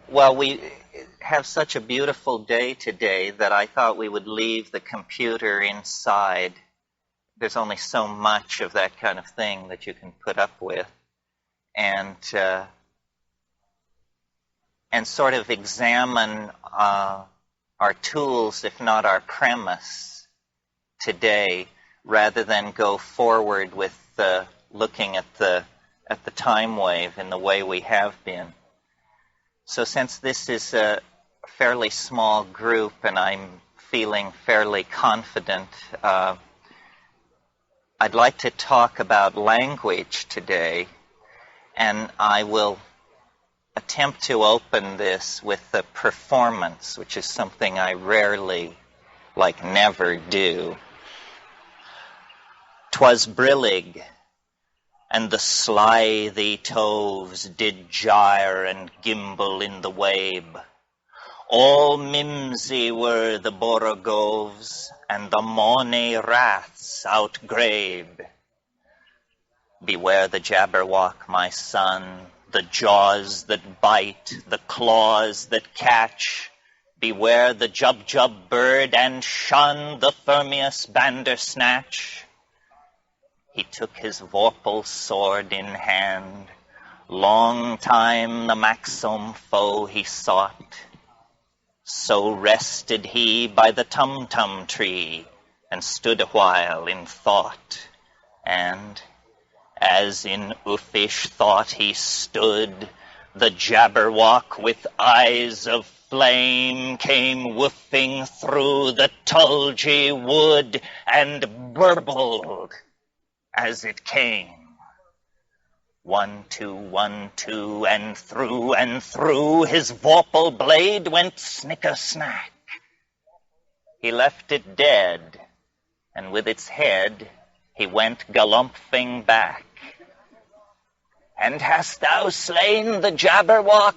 Well, we have such a beautiful day today that I thought we would leave the computer inside. There's only so much of that kind of thing that you can put up with. And sort of examine our tools, if not our premise, today, rather than go forward with looking at the time wave in the way we have been. So since this is a fairly small group and I'm feeling fairly confident, I'd like to talk about language today, and I will attempt to open this with a performance, which is something I rarely, like never, do. "'Twas brillig, and the slithy toves did gyre and gimble in the wabe. All mimsy were the borogoves, and the mome raths outgrabe. Beware the Jabberwock, my son, the jaws that bite, the claws that catch. Beware the Jubjub bird, and shun the frumious Bandersnatch. He took his vorpal sword in hand. Long time the manxome foe he sought. So rested he by the Tumtum tree, and stood awhile in thought. And as in uffish thought he stood, the Jabberwock with eyes of flame came woofing through the tulgey wood and burbled as it came. 1, 2, 1, 2, and through his vorpal blade went snicker-snack. He left it dead, and with its head he went galumphing back. And hast thou slain the Jabberwock?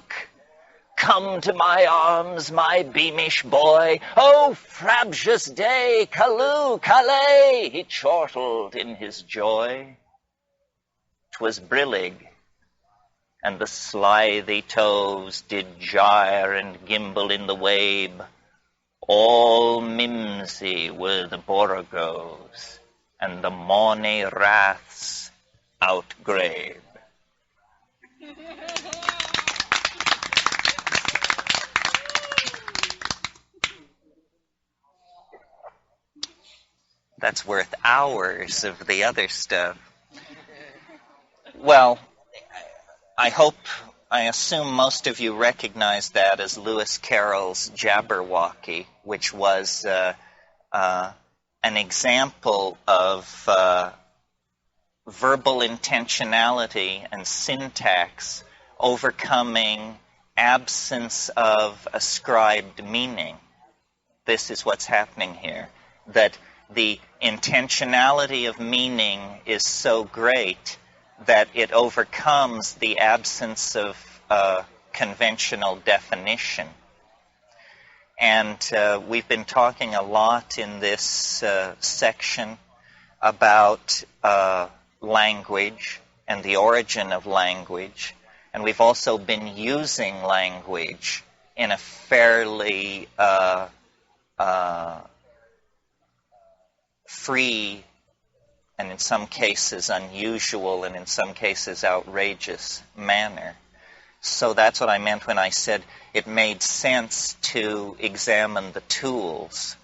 Come to my arms, my beamish boy. Oh, frabjous day, calloo, calais, he chortled in his joy. 'Twas brillig, and the slithy toves did gyre and gimble in the wabe. All mimsy were the borogoves, and the mome raths outgrabe. That's worth hours of the other stuff. Well, I assume most of you recognize that as Lewis Carroll's Jabberwocky, which was an example of verbal intentionality and syntax overcoming absence of ascribed meaning. This is what's happening here, that the intentionality of meaning is so great that it overcomes the absence of conventional definition. And we've been talking a lot in this section about language and the origin of language. And we've also been using language in a fairly free and in some cases unusual and in some cases outrageous manner. So that's what I meant when I said it made sense to examine the tools.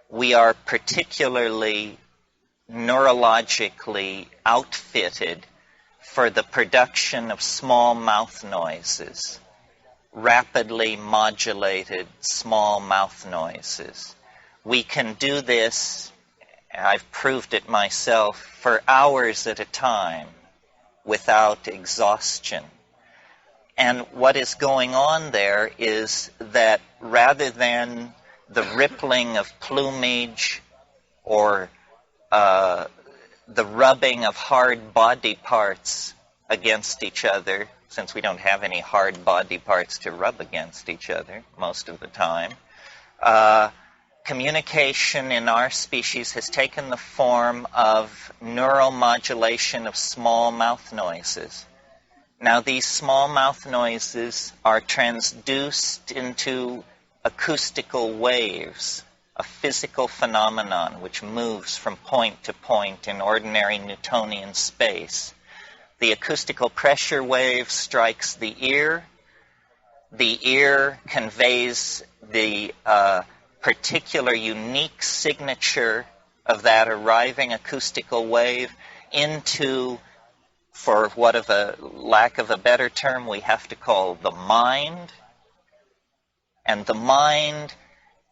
We are particularly neurologically outfitted for the production of small mouth noises, rapidly modulated small mouth noises. We can do this, I've proved it myself, for hours at a time without exhaustion. And what is going on there is that rather than the rippling of plumage or the rubbing of hard body parts against each other, since we don't have any hard body parts to rub against each other most of the time, communication in our species has taken the form of neuromodulation of small mouth noises. Now, these small mouth noises are transduced into acoustical waves, a physical phenomenon which moves from point to point in ordinary Newtonian space. The acoustical pressure wave strikes the ear. The ear conveys the particular unique signature of that arriving acoustical wave into, for what of a lack of a better term we have to call the mind. And the mind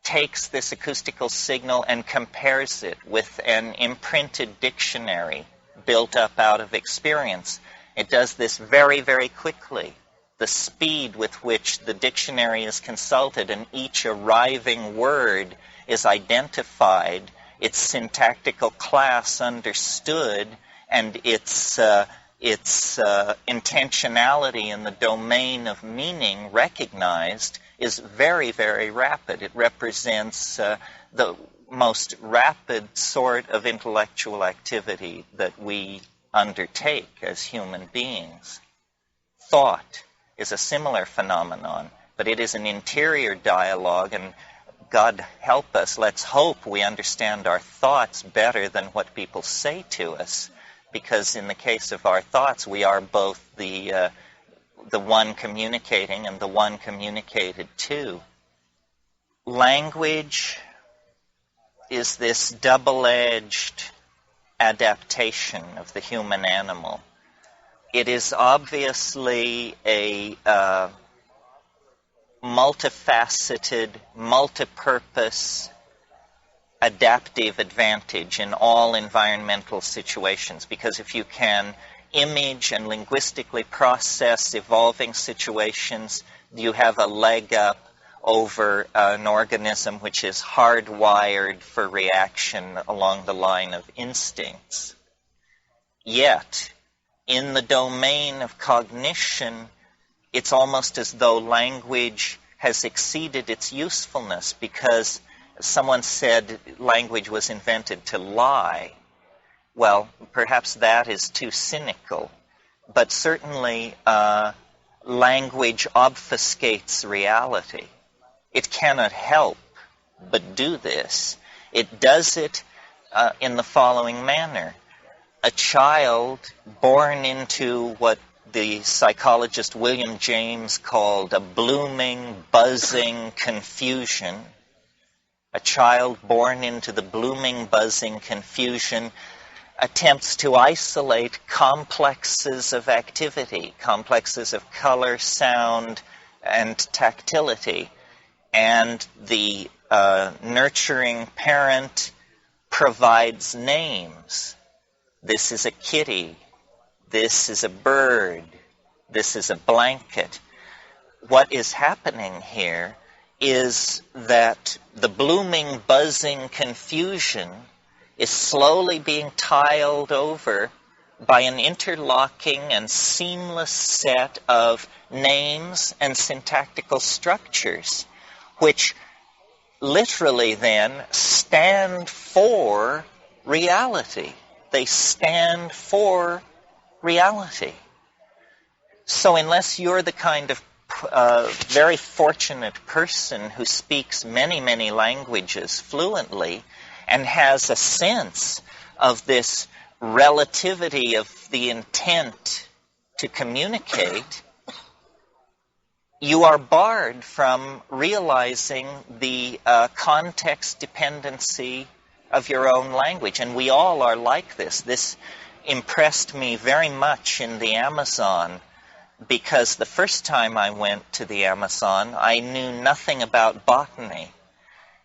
takes this acoustical signal and compares it with an imprinted dictionary built up out of experience. It does this very, very quickly. The speed with which the dictionary is consulted and each arriving word is identified, its syntactical class understood, and its intentionality in the domain of meaning recognized is very, very rapid. It represents the most rapid sort of intellectual activity that we undertake as human beings. Thought is a similar phenomenon, but it is an interior dialogue, and God help us, let's hope we understand our thoughts better than what people say to us, because in the case of our thoughts, we are both the one communicating and the one communicated to. Language is this double-edged adaptation of the human animal. It is obviously a multifaceted, multipurpose, adaptive advantage in all environmental situations, because if you can image and linguistically process evolving situations, you have a leg up over an organism which is hardwired for reaction along the line of instincts. Yet, in the domain of cognition, it's almost as though language has exceeded its usefulness, because someone said language was invented to lie. Well, perhaps that is too cynical, but certainly language obfuscates reality. It cannot help but do this. It does it in the following manner. A child born into what the psychologist William James called a blooming, buzzing confusion. A child born into the blooming, buzzing confusion attempts to isolate complexes of activity, complexes of color, sound, and tactility. And the nurturing parent provides names. This is a kitty. This is a bird. This is a blanket. What is happening here is that the blooming, buzzing confusion is slowly being tiled over by an interlocking and seamless set of names and syntactical structures, which literally then stand for reality. They stand for reality. So unless you're the kind of very fortunate person who speaks many, many languages fluently and has a sense of this relativity of the intent to communicate, you are barred from realizing the context dependency of your own language. And we all are like this. This impressed me very much in the Amazon, because the first time I went to the Amazon, I knew nothing about botany.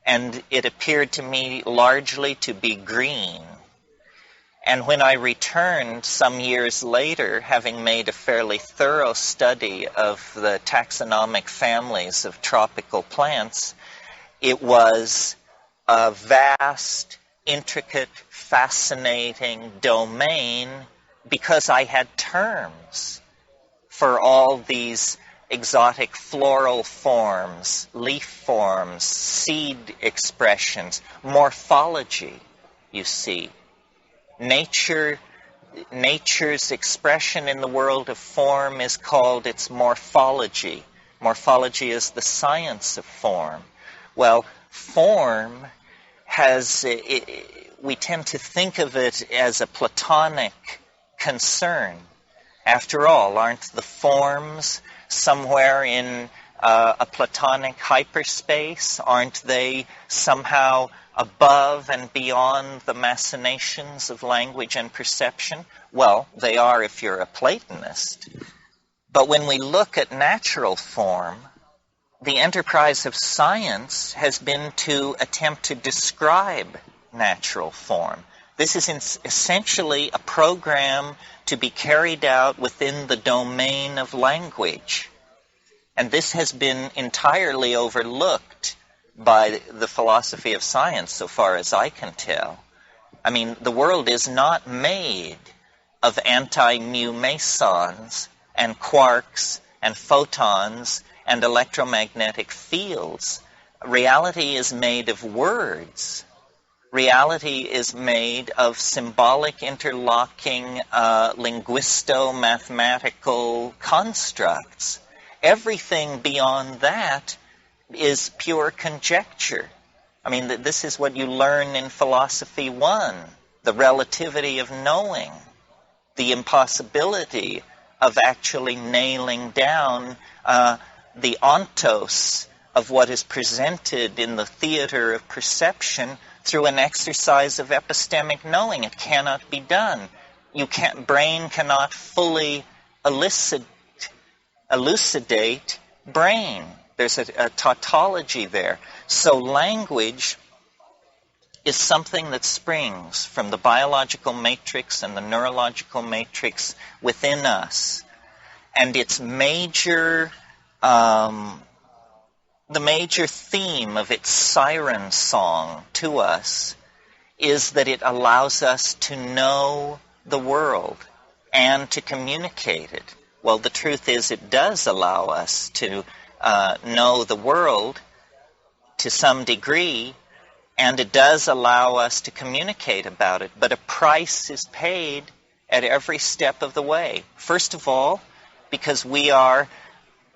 And it appeared to me largely to be green. And when I returned some years later, having made a fairly thorough study of the taxonomic families of tropical plants, it was a vast, intricate, fascinating domain, because I had terms for all these exotic floral forms, leaf forms, seed expressions, morphology, you see. Nature nature's expression in the world of form is called its morphology. Morphology is the science of form. Well, form has, we tend to think of it as a Platonic concern. After all, aren't the forms somewhere in a Platonic hyperspace? Aren't they somehow above and beyond the machinations of language and perception? Well, they are if you're a Platonist. But when we look at natural form, the enterprise of science has been to attempt to describe natural form. This is essentially a program to be carried out within the domain of language. And this has been entirely overlooked by the philosophy of science, so far as I can tell. I mean, the world is not made of anti-mu mesons and quarks and photons and electromagnetic fields. Reality is made of words. Reality is made of symbolic interlocking linguisto-mathematical constructs. Everything beyond that is pure conjecture. I mean, this is what you learn in Philosophy 1, the relativity of knowing, the impossibility of actually nailing down the ontos of what is presented in the theater of perception through an exercise of epistemic knowing. It cannot be done. Brain cannot fully elucidate brain. There's a tautology there. So language is something that springs from the biological matrix and the neurological matrix within us. And its the major theme of its siren song to us is that it allows us to know the world and to communicate it. Well, the truth is it does allow us to know the world to some degree, and it does allow us to communicate about it, but a price is paid at every step of the way. First of all, because we are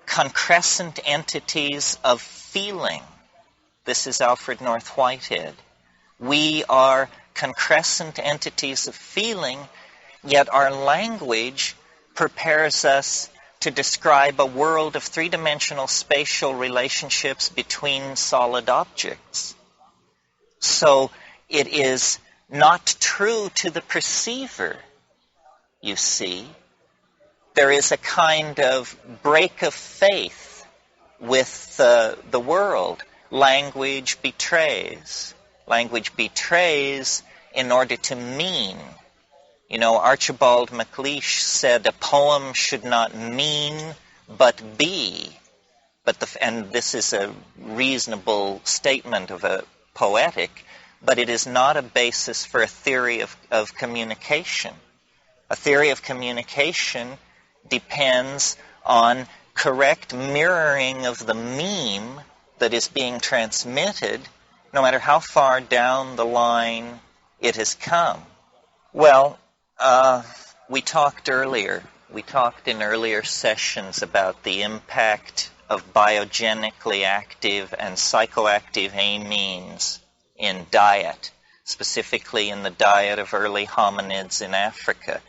concrescent entities of feeling. This is Alfred North Whitehead. We are concrescent entities of feeling, yet our language prepares us to describe a world of three-dimensional spatial relationships between solid objects. So it is not true to the perceiver, you see. There is a kind of break of faith with the world. Language betrays. Language betrays in order to mean. You know, Archibald MacLeish said a poem should not mean but be. And this is a reasonable statement of a poetic, but it is not a basis for a theory of communication. A theory of communication depends on correct mirroring of the meme that is being transmitted, no matter how far down the line it has come. Well, we talked in earlier sessions about the impact of biogenically active and psychoactive amines in diet, specifically in the diet of early hominids in Africa,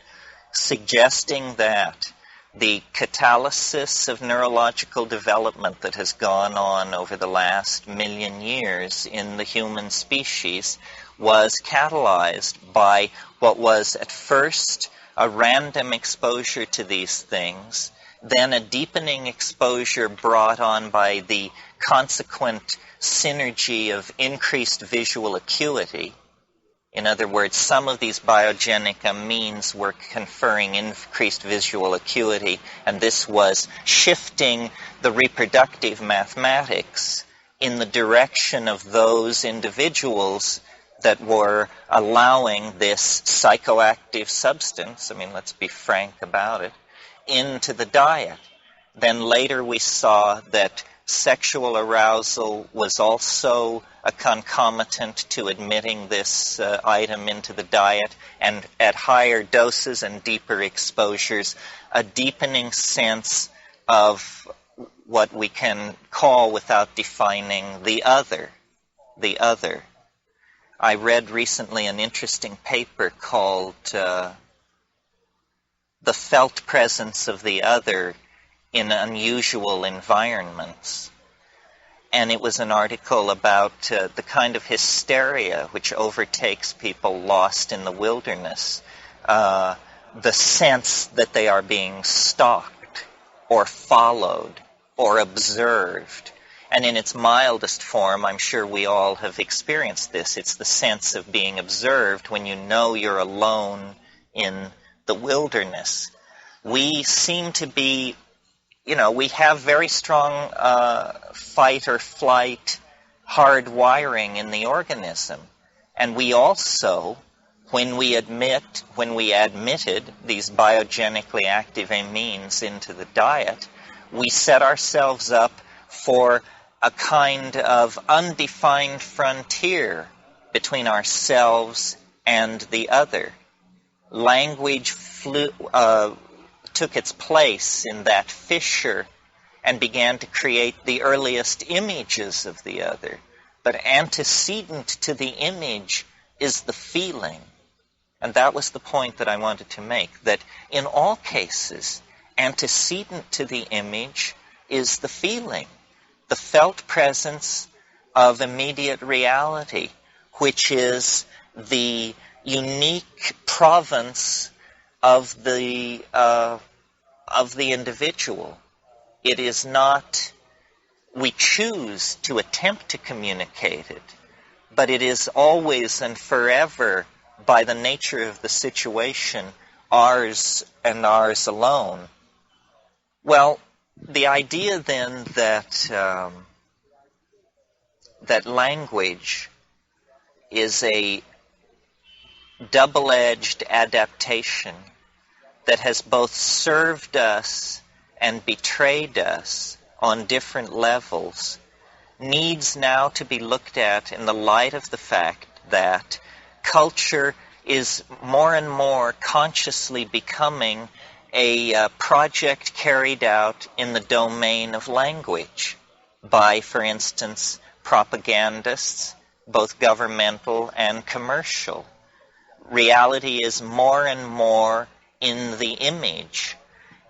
suggesting that the catalysis of neurological development that has gone on over the last 1,000,000 years in the human species was catalyzed by what was at first a random exposure to these things, then a deepening exposure brought on by the consequent synergy of increased visual acuity. In other words, some of these biogenic amines were conferring increased visual acuity, and this was shifting the reproductive mathematics in the direction of those individuals that were allowing this psychoactive substance, I mean, let's be frank about it, into the diet. Then later we saw that sexual arousal was also a concomitant to admitting this item into the diet, and at higher doses and deeper exposures, a deepening sense of what we can call, without defining, the other. The other. I read recently an interesting paper called The Felt Presence of the Other in Unusual Environments. And it was an article about the kind of hysteria which overtakes people lost in the wilderness. The sense that they are being stalked or followed or observed. And in its mildest form, I'm sure we all have experienced this. It's the sense of being observed when you know you're alone in the wilderness. We seem to be, we have very strong fight or flight hard wiring in the organism. And we also, when we admitted these biogenically active amines into the diet, we set ourselves up for a kind of undefined frontier between ourselves and the other. Language took its place in that fissure and began to create the earliest images of the other. But antecedent to the image is the feeling. And that was the point that I wanted to make, that in all cases, antecedent to the image is the feeling, the felt presence of immediate reality, which is the unique province of the individual. It is not, we choose to attempt to communicate it, but it is always and forever, by the nature of the situation, ours and ours alone. Well, the idea then that language is a double-edged adaptation that has both served us and betrayed us on different levels needs now to be looked at in the light of the fact that culture is more and more consciously becoming a project carried out in the domain of language by, for instance, propagandists, both governmental and commercial. Reality is more and more in the image.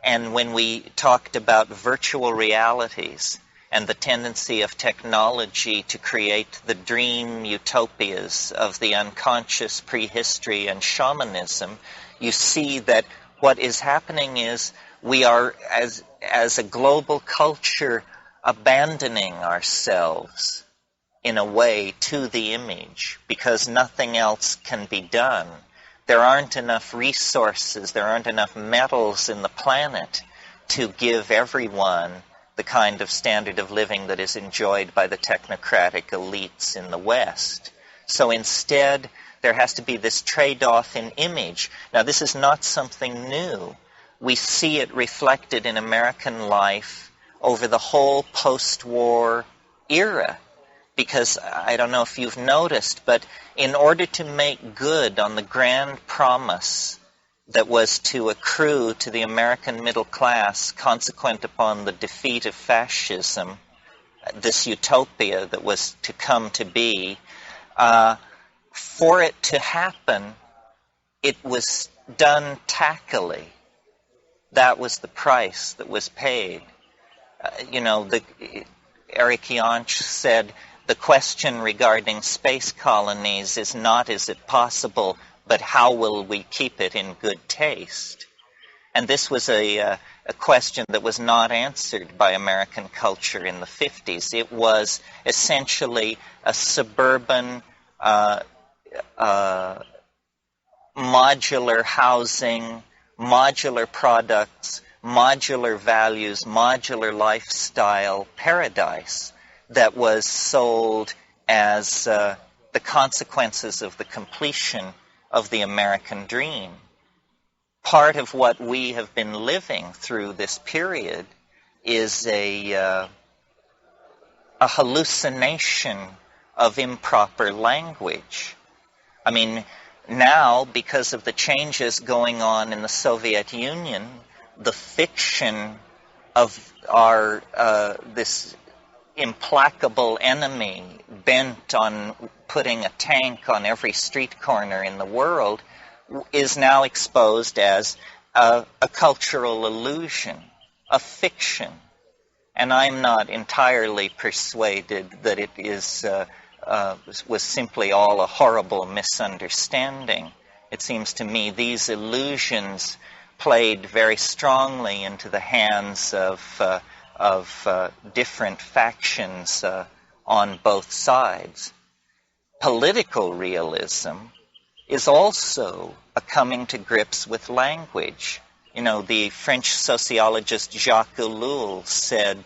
And when we talked about virtual realities and the tendency of technology to create the dream utopias of the unconscious prehistory and shamanism, you see that what is happening is we are, as a global culture, abandoning ourselves in a way to the image because nothing else can be done. There aren't enough resources, there aren't enough metals in the planet to give everyone the kind of standard of living that is enjoyed by the technocratic elites in the West. So instead, there has to be this trade-off in image. Now, this is not something new. We see it reflected in American life over the whole post-war era. Because I don't know if you've noticed, but in order to make good on the grand promise that was to accrue to the American middle class consequent upon the defeat of fascism, this utopia that was to come to be, for it to happen, it was done tackily. That was the price that was paid. Eric Yonch said, the question regarding space colonies is not is it possible, but how will we keep it in good taste? And this was a question that was not answered by American culture in the 50s. It was essentially a suburban, modular housing, modular products, modular values, modular lifestyle paradise that was sold as the consequences of the completion of the American dream. Part of what we have been living through this period is a a hallucination of improper language. I mean, now, because of the changes going on in the Soviet Union, the fiction of our this implacable enemy bent on putting a tank on every street corner in the world is now exposed as a cultural illusion, a fiction. And I'm not entirely persuaded that it was simply all a horrible misunderstanding. It seems to me these illusions played very strongly into the hands of different factions on both sides. Political realism is also a coming to grips with language. You know, the French sociologist Jacques Ellul said,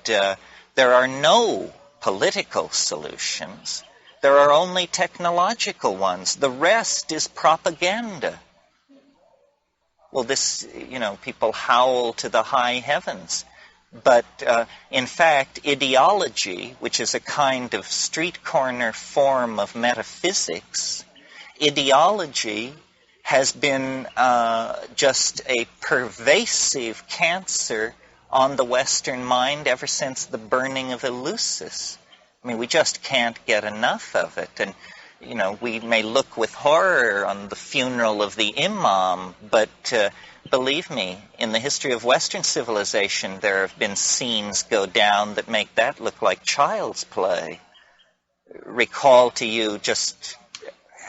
there are no political solutions. There are only technological ones. The rest is propaganda. Well, this, you know, people howl to the high heavens. But in fact, ideology, which is a kind of street corner form of metaphysics, ideology has been just a pervasive cancer on the Western mind ever since the burning of Eleusis. I mean, we just can't get enough of it. And, you know, we may look with horror on the funeral of the imam, but believe me, in the history of Western civilization, there have been scenes go down that make that look like child's play. Recall to you, just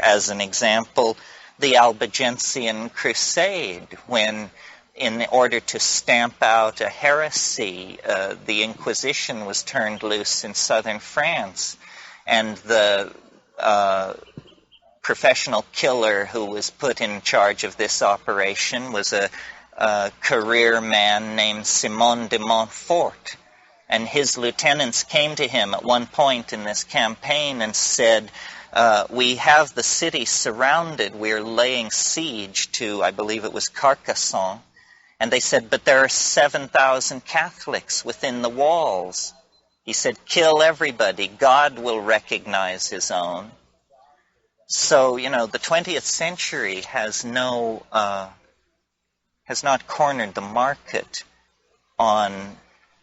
as an example, the Albigensian Crusade, when in order to stamp out a heresy, the Inquisition was turned loose in southern France, and the professional killer who was put in charge of this operation was a career man named Simon de Montfort. And his lieutenants came to him at one point in this campaign and said, we have the city surrounded. We're laying siege to, I believe it was Carcassonne. And they said, but there are 7,000 Catholics within the walls. He said, kill everybody. God will recognize his own. So, you know, the 20th century has not cornered the market on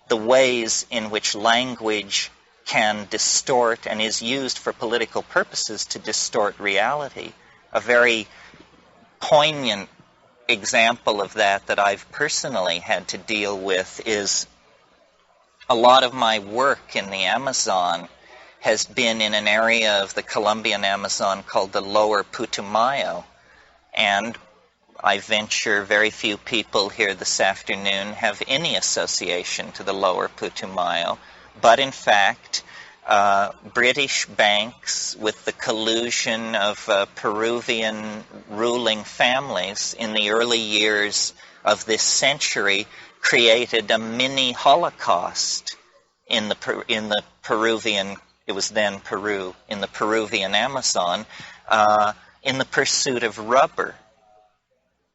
the ways in which language can distort and is used for political purposes to distort reality. A very poignant example of that I've personally had to deal with is a lot of my work in the Amazon has been in an area of the Colombian Amazon called the Lower Putumayo. And I venture very few people here this afternoon have any association to the Lower Putumayo. But in fact, British banks, with the collusion of Peruvian ruling families in the early years of this century, created a mini Holocaust in the Peruvian, it was then Peru, in the Peruvian Amazon, in the pursuit of rubber.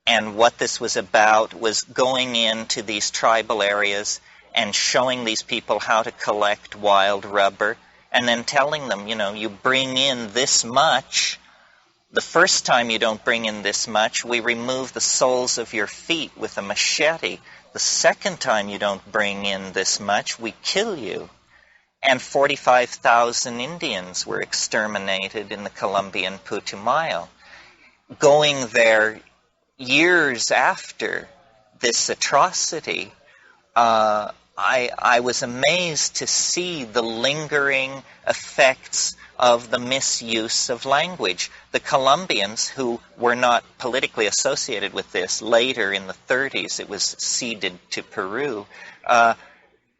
And what this was about was going into these tribal areas and showing these people how to collect wild rubber, and then telling them, you know, you bring in this much. The first time you don't bring in this much, we remove the soles of your feet with a machete. The second time you don't bring in this much, we kill you. And 45,000 Indians were exterminated in the Colombian Putumayo. Going there years after this atrocity, I was amazed to see the lingering effects of the misuse of language. The Colombians, who were not politically associated with this, later in the 30s it was ceded to Peru,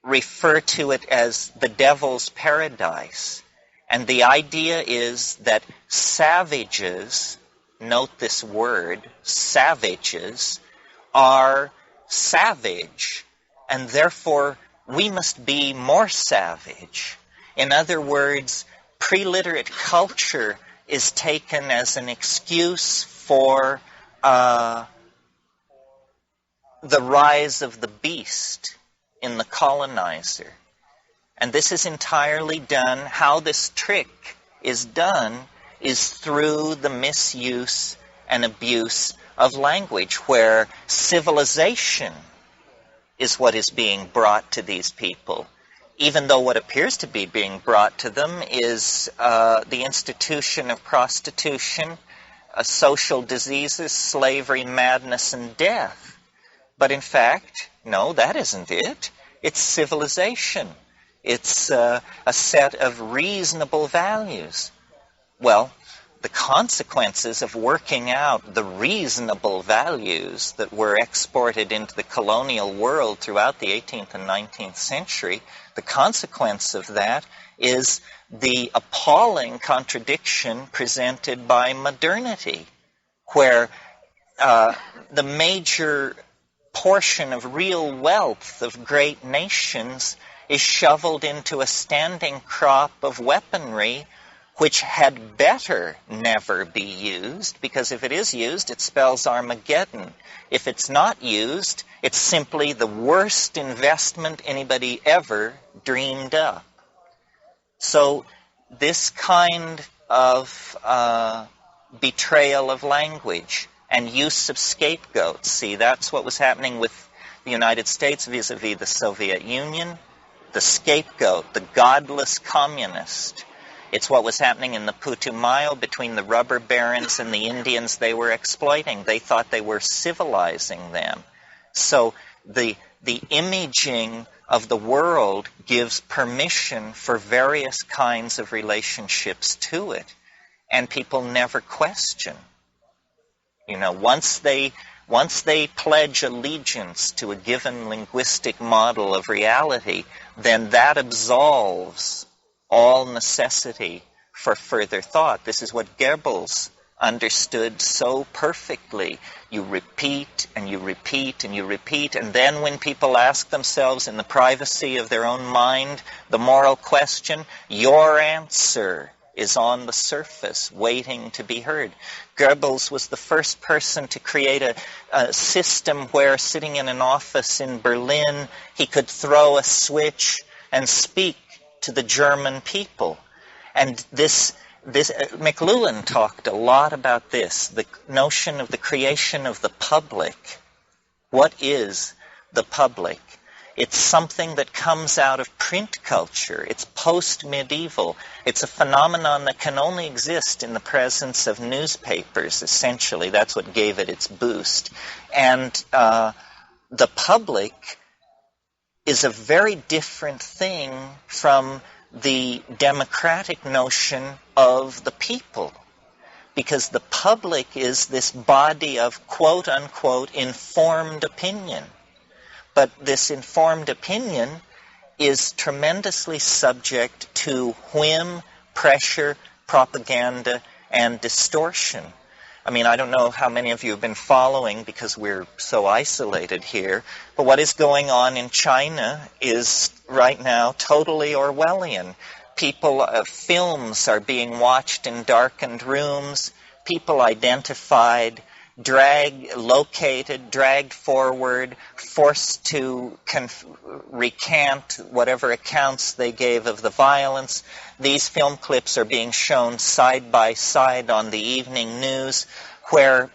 refer to it as the devil's paradise. And the idea is that savages, note this word, savages, are savage, and therefore we must be more savage. In other words, pre-literate culture is taken as an excuse for the rise of the beast in the colonizer. And this is entirely done, how this trick is done is through the misuse and abuse of language, where civilization is what is being brought to these people, even though what appears to be being brought to them is the institution of prostitution, social diseases, slavery, madness, and death. But in fact, no, that isn't it. It's civilization. It's a set of reasonable values. Well, the consequences of working out the reasonable values that were exported into the colonial world throughout the 18th and 19th century, the consequence of that is the appalling contradiction presented by modernity, where the major portion of real wealth of great nations is shoveled into a standing crop of weaponry which had better never be used, because if it is used, it spells Armageddon. If it's not used, it's simply the worst investment anybody ever dreamed up. So this kind of betrayal of language and use of scapegoats, see, that's what was happening with the United States vis-a-vis the Soviet Union, the scapegoat, the godless communist. It's what was happening in the Putumayo between the rubber barons and the Indians they were exploiting. They thought they were civilizing them. So the imaging of the world gives permission for various kinds of relationships to it. And people never question. You know, once they pledge allegiance to a given linguistic model of reality, then that absolves all necessity for further thought. This is what Goebbels understood so perfectly. You repeat and you repeat and you repeat, and then when people ask themselves in the privacy of their own mind the moral question, your answer is on the surface, waiting to be heard. Goebbels was the first person to create a system where, sitting in an office in Berlin, he could throw a switch and speak to the German people. And this McLuhan talked a lot about this, the notion of the creation of the public. What is the public? It's something that comes out of print culture. It's post-medieval. It's a phenomenon that can only exist in the presence of newspapers, essentially. That's what gave it its boost. And the public is a very different thing from the democratic notion of the people, because the public is this body of quote-unquote informed opinion. But this informed opinion is tremendously subject to whim, pressure, propaganda, and distortion. I mean, I don't know how many of you have been following, because we're so isolated here, but what is going on in China is right now totally Orwellian. Films are being watched in darkened rooms, people identified, dragged forward, forced to recant whatever accounts they gave of the violence. These film clips are being shown side by side on the evening news, where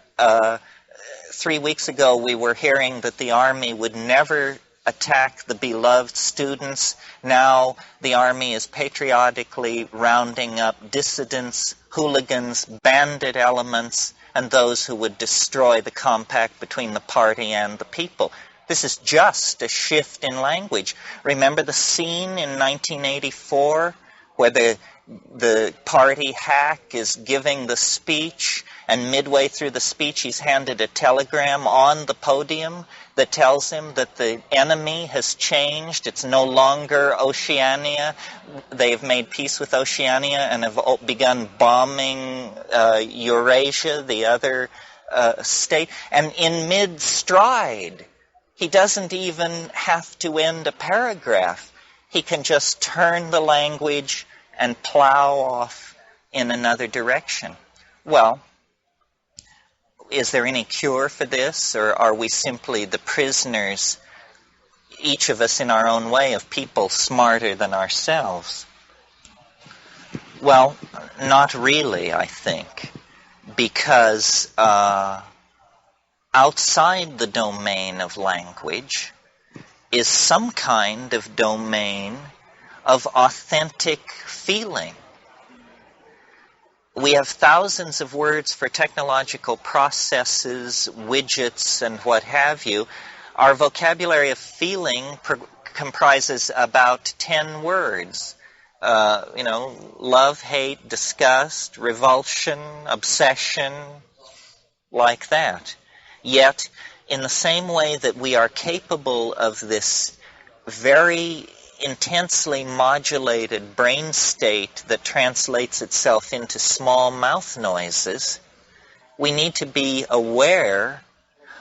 3 weeks ago we were hearing that the army would never attack the beloved students. Now the army is patriotically rounding up dissidents, hooligans, bandit elements, and those who would destroy the compact between the party and the people. This is just a shift in language. Remember the scene in 1984 where the party hack is giving the speech, and midway through the speech he's handed a telegram on the podium that tells him that the enemy has changed. It's no longer Oceania. They've made peace with Oceania and have begun bombing Eurasia, the other state. And in mid-stride, he doesn't even have to end a paragraph. He can just turn the language and plow off in another direction. Well, is there any cure for this, or are we simply the prisoners each of us in our own way, of people smarter than ourselves? Well, not really, I think, because outside the domain of language is some kind of domain of authentic feeling. We have thousands of words for technological processes, widgets, and what have you. Our vocabulary of feeling comprises about 10 words. Love, hate, disgust, revulsion, obsession, like that. Yet, in the same way that we are capable of this very intensely modulated brain state that translates itself into small mouth noises, we need to be aware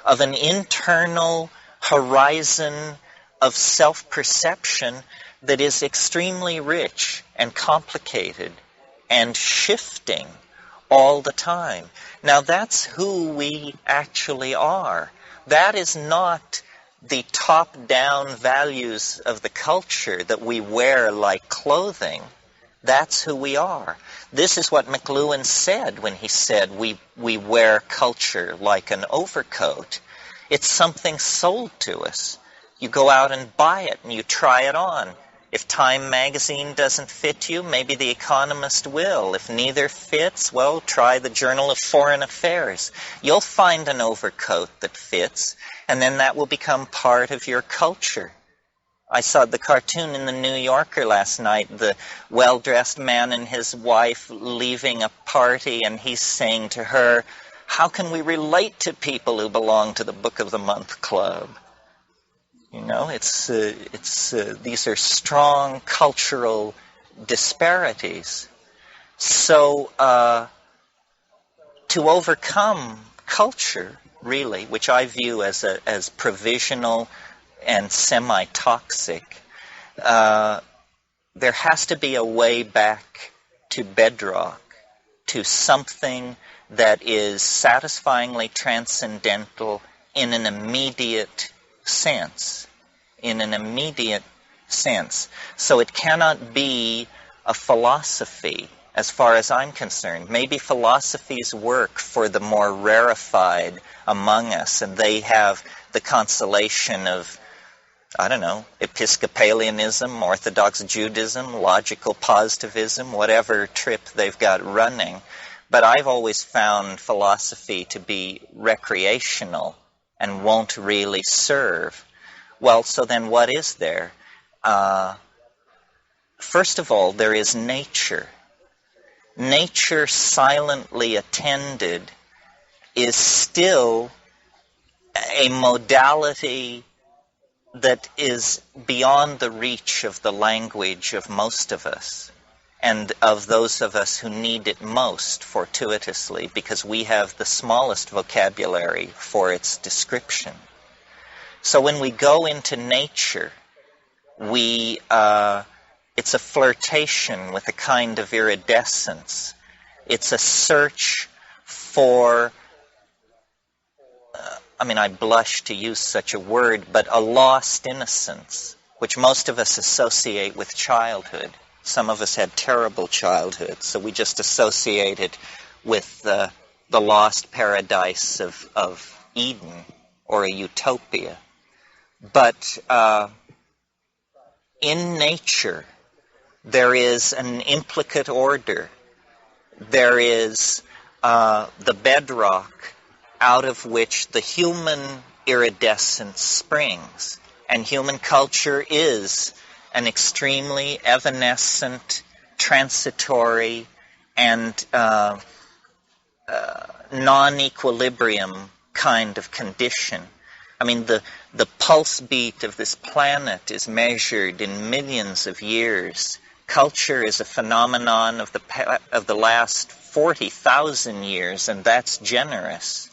of an internal horizon of self-perception that is extremely rich and complicated and shifting all the time. Now that's who we actually are. That is not the top-down values of the culture that we wear like clothing. That's who we are. This is what McLuhan said when he said we wear culture like an overcoat. It's something sold to us. You go out and buy it and you try it on. If Time magazine doesn't fit you, maybe The Economist will. If neither fits, well, try the Journal of Foreign Affairs. You'll find an overcoat that fits, and then that will become part of your culture. I saw the cartoon in the New Yorker last night, the well-dressed man and his wife leaving a party, and he's saying to her, "How can we relate to people who belong to the Book of the Month Club?" You know, these are strong cultural disparities. So to overcome culture, really, which I view as provisional and semi-toxic, there has to be a way back to bedrock, to something that is satisfyingly transcendental in an immediate sense. So it cannot be a philosophy, as far as I'm concerned. Maybe philosophies work for the more rarefied among us, and they have the consolation of, I don't know, Episcopalianism, Orthodox Judaism, logical positivism, whatever trip they've got running. But I've always found philosophy to be recreational and won't really serve. Well, so then what is there? First of all, there is nature. Nature silently attended is still a modality that is beyond the reach of the language of most of us, and of those of us who need it most fortuitously, because we have the smallest vocabulary for its description. So when we go into nature, it's a flirtation with a kind of iridescence. It's a search for, I blush to use such a word, but a lost innocence, which most of us associate with childhood. Some of us had terrible childhoods, so we just associate it with the lost paradise of Eden or a utopia. But in nature, there is an implicate order. There is the bedrock out of which the human iridescence springs. And human culture is an extremely evanescent, transitory, and non-equilibrium kind of condition. The pulse beat of this planet is measured in millions of years. Culture is a phenomenon of the last 40,000 years, and that's generous.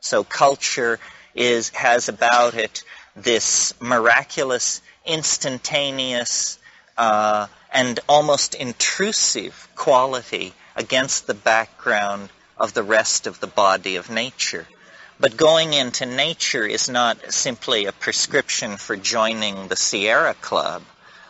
So culture has about it this miraculous, instantaneous, and almost intrusive quality against the background of the rest of the body of nature. But going into nature is not simply a prescription for joining the Sierra Club.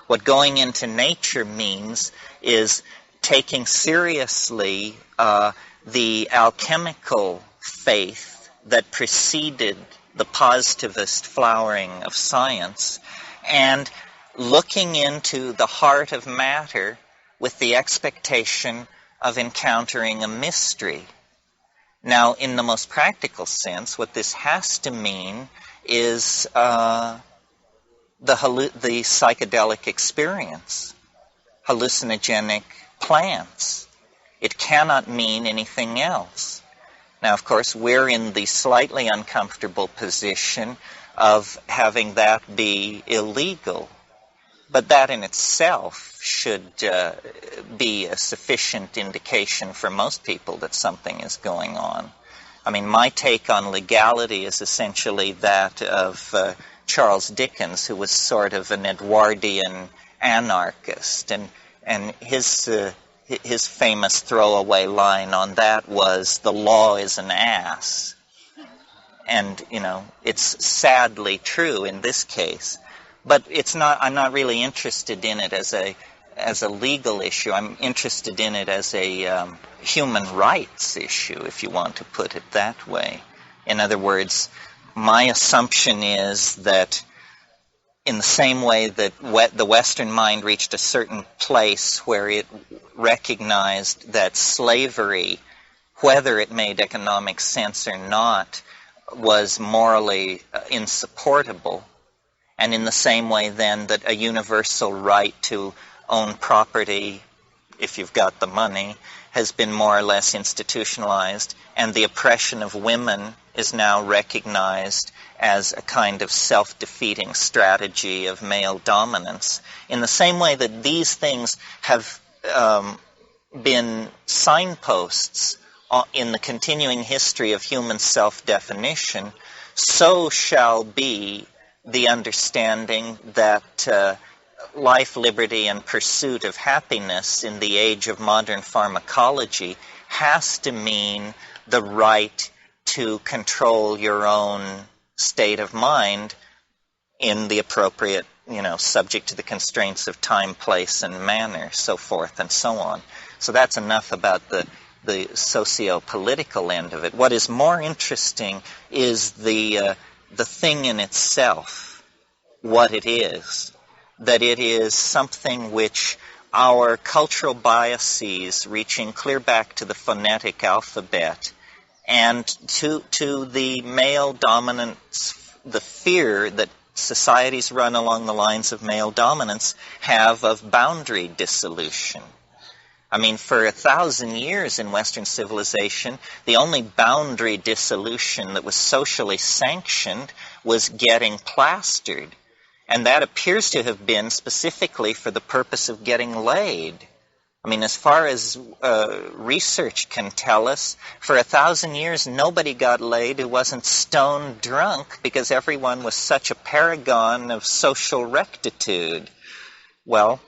What going into nature means is taking seriously the alchemical faith that preceded the positivist flowering of science and looking into the heart of matter with the expectation of encountering a mystery. Now, in the most practical sense, what this has to mean is the psychedelic experience, hallucinogenic plants. It cannot mean anything else. Now, of course, we're in the slightly uncomfortable position of having that be illegal. But that in itself should be a sufficient indication for most people that something is going on. I mean, my take on legality is essentially that of Charles Dickens, who was sort of an Edwardian anarchist. And his famous throwaway line on that was, "The law is an ass." And, you know, it's sadly true in this case. But it's not. I'm not really interested in it as a legal issue. I'm interested in it as a human rights issue, if you want to put it that way. In other words, my assumption is that in the same way that the Western mind reached a certain place where it recognized that slavery, whether it made economic sense or not, was morally insupportable. And in the same way, then, that a universal right to own property, if you've got the money, has been more or less institutionalized, and the oppression of women is now recognized as a kind of self-defeating strategy of male dominance. In the same way that these things have been signposts in the continuing history of human self-definition, so shall be the understanding that life, liberty, and pursuit of happiness in the age of modern pharmacology has to mean the right to control your own state of mind in the appropriate, subject to the constraints of time, place, and manner, so forth and so on. So that's enough about the socio-political end of it. What is more interesting is the thing in itself, what it is, that it is something which our cultural biases, reaching clear back to the phonetic alphabet, and to the male dominance, the fear that societies run along the lines of male dominance have of boundary dissolution. I mean, for 1,000 years in Western civilization, the only boundary dissolution that was socially sanctioned was getting plastered. And that appears to have been specifically for the purpose of getting laid. I mean, as far as research can tell us, for 1,000 years nobody got laid who wasn't stone drunk because everyone was such a paragon of social rectitude. Well,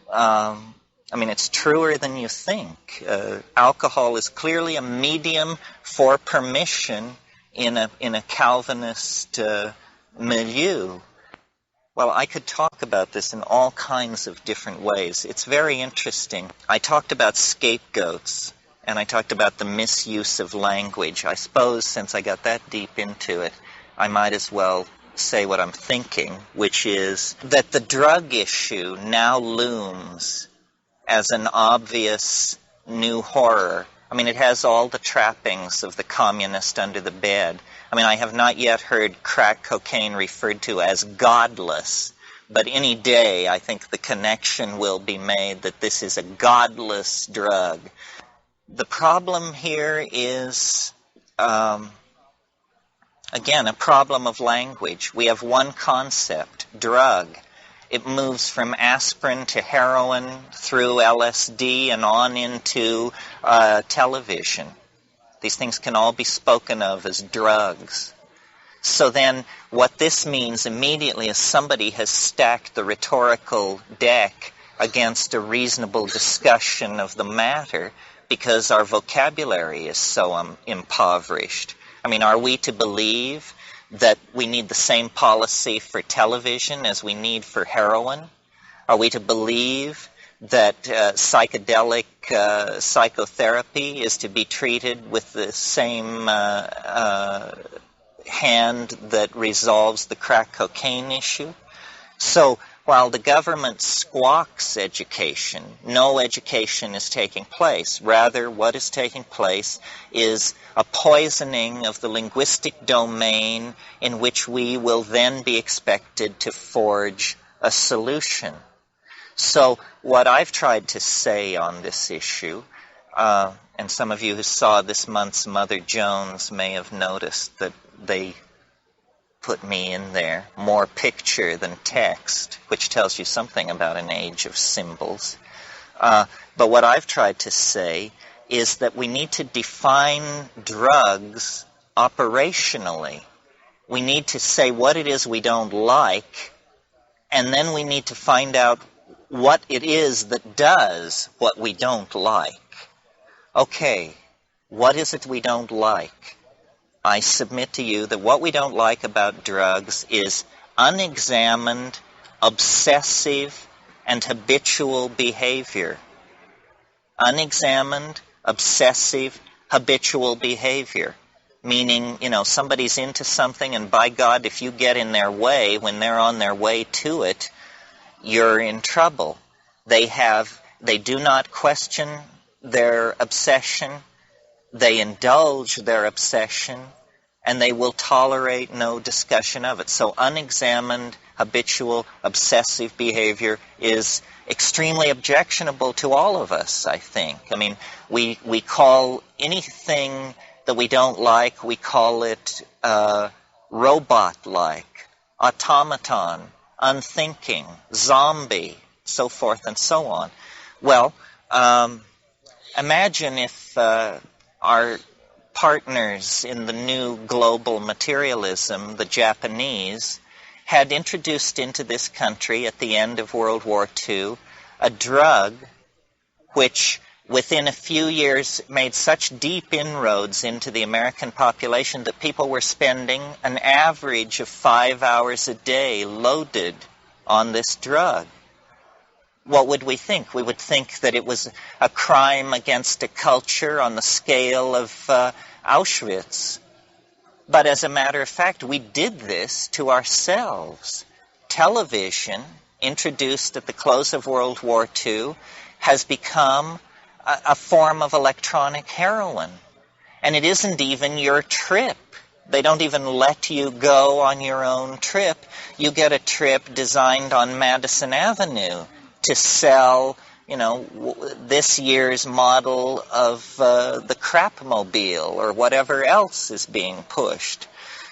it's truer than you think. Alcohol is clearly a medium for permission in a Calvinist milieu. Well, I could talk about this in all kinds of different ways. It's very interesting. I talked about scapegoats, and I talked about the misuse of language. I suppose since I got that deep into it, I might as well say what I'm thinking, which is that the drug issue now looms as an obvious new horror. I mean, it has all the trappings of the communist under the bed. I mean, I have not yet heard crack cocaine referred to as godless, but any day I think the connection will be made that this is a godless drug. The problem here is, again, a problem of language. We have one concept, drug. It moves from aspirin to heroin through LSD and on into television. These things can all be spoken of as drugs. So then what this means immediately is somebody has stacked the rhetorical deck against a reasonable discussion of the matter because our vocabulary is so impoverished. I mean, are we to believe that we need the same policy for television as we need for heroin? Are we to believe that psychedelic psychotherapy is to be treated with the same hand that resolves the crack cocaine issue? So while the government squawks education, no education is taking place. Rather, what is taking place is a poisoning of the linguistic domain in which we will then be expected to forge a solution. So what I've tried to say on this issue, and some of you who saw this month's Mother Jones may have noticed that they put me in there, more picture than text, which tells you something about an age of symbols. But what I've tried to say is that we need to define drugs operationally. We need to say what it is we don't like, and then we need to find out what it is that does what we don't like. Okay, what is it we don't like? I submit to you that what we don't like about drugs is unexamined, obsessive, and habitual behavior. Unexamined, obsessive, habitual behavior. Meaning, somebody's into something, and by God, if you get in their way when they're on their way to it, you're in trouble. They do not question their obsession. They indulge their obsession, and they will tolerate no discussion of it. So unexamined, habitual, obsessive behavior is extremely objectionable to all of us, I think. I mean, we call anything that we don't like, we call it robot-like, automaton, unthinking, zombie, so forth and so on. Well, imagine if our partners in the new global materialism, the Japanese, had introduced into this country at the end of World War II a drug which within a few years made such deep inroads into the American population that people were spending an average of 5 hours a day loaded on this drug. What would we think? We would think that it was a crime against a culture on the scale of Auschwitz. But as a matter of fact, we did this to ourselves. Television, introduced at the close of World War II, has become a form of electronic heroin. And it isn't even your trip. They don't even let you go on your own trip. You get a trip designed on Madison Avenue to sell, this year's model of the crapmobile or whatever else is being pushed.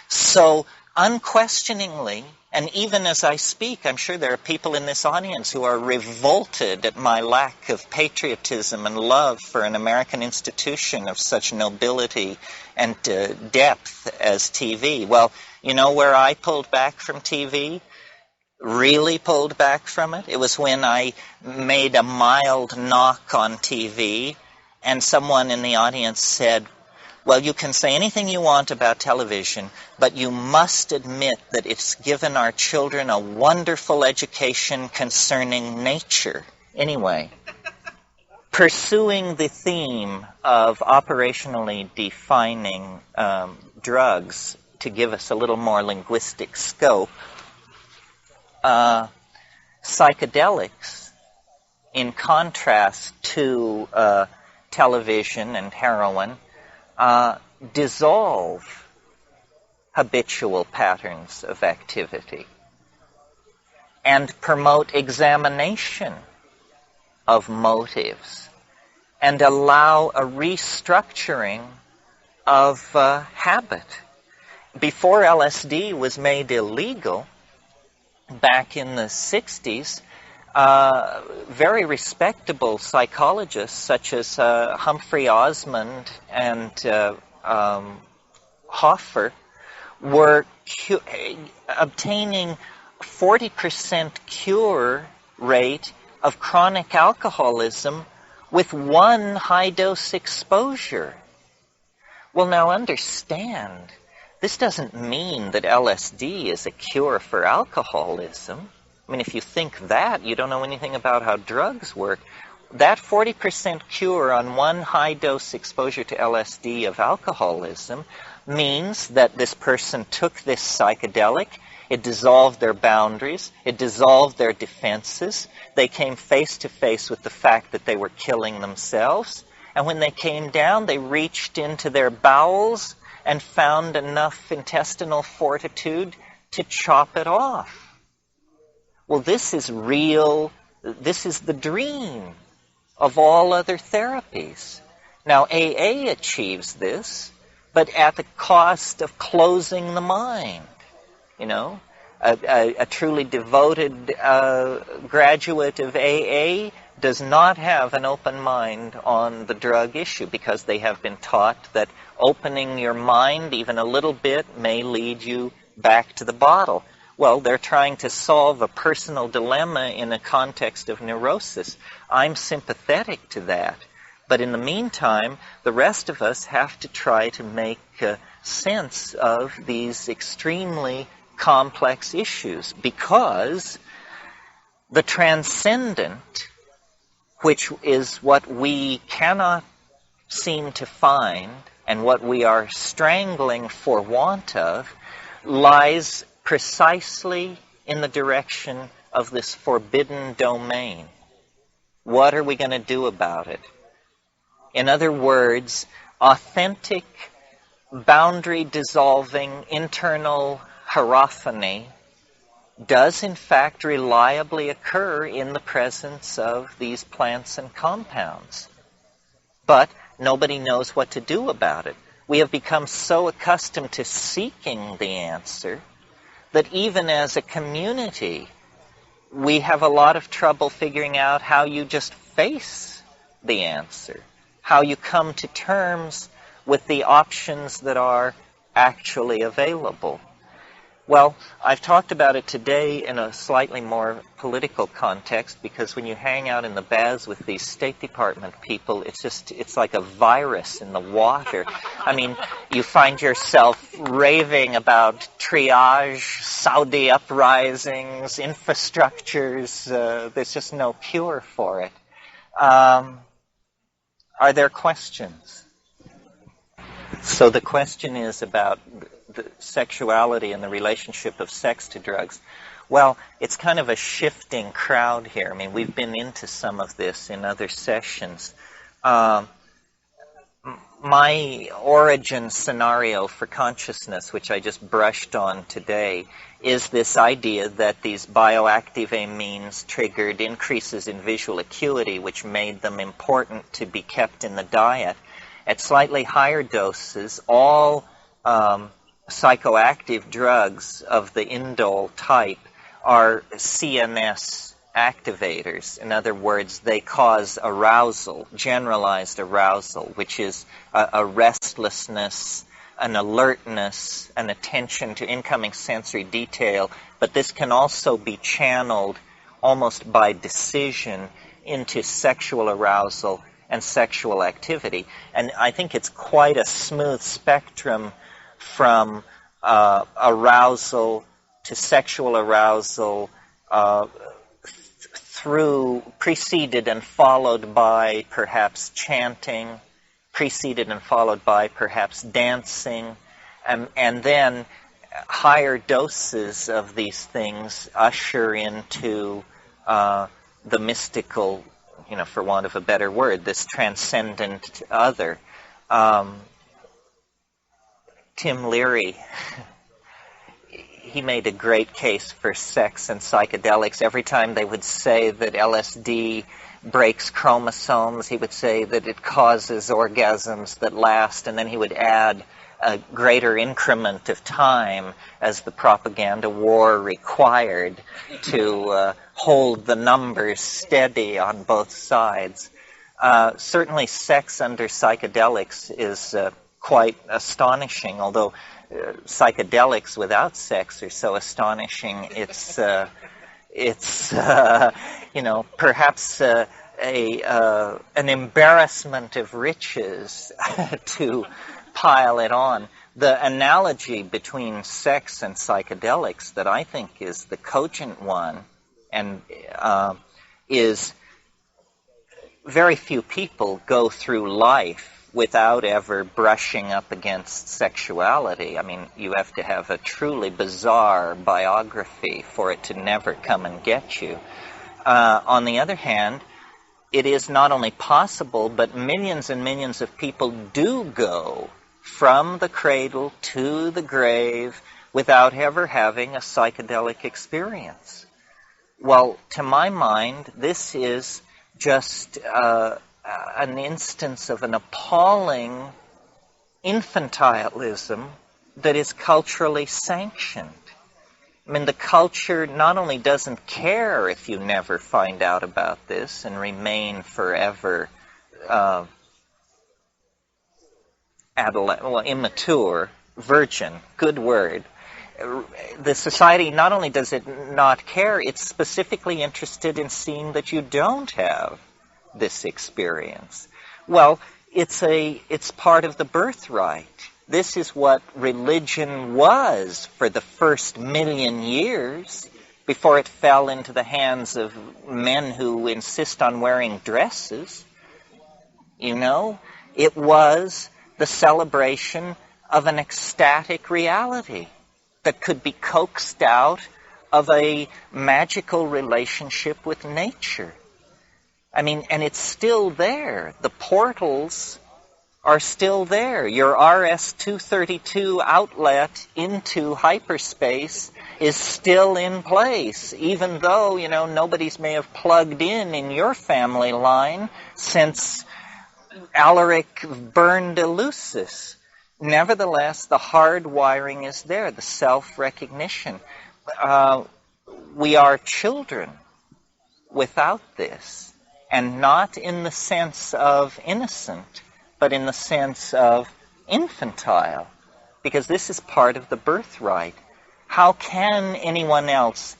So unquestioningly, and even as I speak, I'm sure there are people in this audience who are revolted at my lack of patriotism and love for an American institution of such nobility and depth as TV. Well, you know where I pulled back from TV? Really pulled back from it? It was when I made a mild knock on TV and someone in the audience said, well, you can say anything you want about television, but you must admit that it's given our children a wonderful education concerning nature. Anyway, pursuing the theme of operationally defining drugs to give us a little more linguistic scope, psychedelics, in contrast to television and heroin, dissolve habitual patterns of activity and promote examination of motives and allow a restructuring of habit. Before LSD was made illegal, back in the 60s, very respectable psychologists such as Humphrey Osmond and Hoffer were obtaining 40% cure rate of chronic alcoholism with one high-dose exposure. Well, now understand, this doesn't mean that LSD is a cure for alcoholism. I mean, if you think that, you don't know anything about how drugs work. That 40% cure on one high-dose exposure to LSD of alcoholism means that this person took this psychedelic, it dissolved their boundaries, it dissolved their defenses, they came face to face with the fact that they were killing themselves, and when they came down, they reached into their bowels and found enough intestinal fortitude to chop it off. Well, this is real, this is the dream of all other therapies. Now, AA achieves this, but at the cost of closing the mind. You know, a truly devoted graduate of AA does not have an open mind on the drug issue because they have been taught that opening your mind even a little bit may lead you back to the bottle. Well, they're trying to solve a personal dilemma in a context of neurosis. I'm sympathetic to that. But in the meantime, the rest of us have to try to make sense of these extremely complex issues, because the transcendent, which is what we cannot seem to find and what we are strangling for want of, lies precisely in the direction of this forbidden domain. What are we going to do about it? In other words, authentic, boundary-dissolving, internal hierophany does in fact reliably occur in the presence of these plants and compounds. But nobody knows what to do about it. We have become so accustomed to seeking the answer that even as a community, we have a lot of trouble figuring out how you just face the answer, how you come to terms with the options that are actually available. Well, I've talked about it today in a slightly more political context, because when you hang out in the baths with these State Department people, it's like a virus in the water. I mean, you find yourself raving about triage, Saudi uprisings, infrastructures. There's just no cure for it. Are there questions? So the question is about the sexuality and the relationship of sex to drugs. Well, it's kind of a shifting crowd here. I mean, we've been into some of this in other sessions. My origin scenario for consciousness, which I just brushed on today, is this idea that these bioactive amines triggered increases in visual acuity, which made them important to be kept in the diet. At slightly higher doses, all psychoactive drugs of the indole type are CNS activators. In other words, they cause arousal, generalized arousal, which is a restlessness, an alertness, an attention to incoming sensory detail. But this can also be channeled almost by decision into sexual arousal and sexual activity. And I think it's quite a smooth spectrum from arousal to sexual arousal, through preceded and followed by perhaps chanting, preceded and followed by perhaps dancing, and then higher doses of these things usher into the mystical, you know, for want of a better word, this transcendent other. Tim Leary, he made a great case for sex and psychedelics. Every time they would say that LSD breaks chromosomes, he would say that it causes orgasms that last, and then he would add a greater increment of time as the propaganda war required to hold the numbers steady on both sides. Certainly sex under psychedelics is quite astonishing, although psychedelics without sex are so astonishing. It's you know, perhaps an embarrassment of riches to pile it on. The analogy between sex and psychedelics that I think is the cogent one, and is very few people go through life without ever brushing up against sexuality. I mean, you have to have a truly bizarre biography for it to never come and get you. On the other hand, it is not only possible, but millions and millions of people do go from the cradle to the grave without ever having a psychedelic experience. Well, to my mind, this is just an instance of an appalling infantilism that is culturally sanctioned. I mean, the culture not only doesn't care if you never find out about this and remain forever immature, virgin, good word. The society not only does it not care, it's specifically interested in seeing that you don't have this experience. Well, it's part of the birthright. This is what religion was for the first 1,000,000 years before it fell into the hands of men who insist on wearing dresses. You know, it was the celebration of an ecstatic reality that could be coaxed out of a magical relationship with nature. I mean, and it's still there. The portals are still there. Your RS-232 outlet into hyperspace is still in place, even though, you know, nobody's may have plugged in your family line since Alaric burned Eleusis. Nevertheless, the hard wiring is there, the self-recognition. We are children without this, and not in the sense of innocent, but in the sense of infantile, because this is part of the birthright. How can anyone else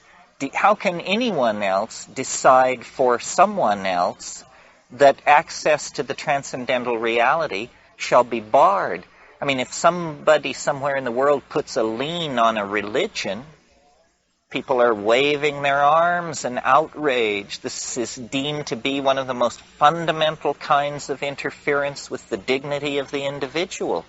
decide for someone else that access to the transcendental reality shall be barred? I mean, if somebody somewhere in the world puts a lien on a religion, people are waving their arms in outrage. This is deemed to be one of the most fundamental kinds of interference with the dignity of the individual.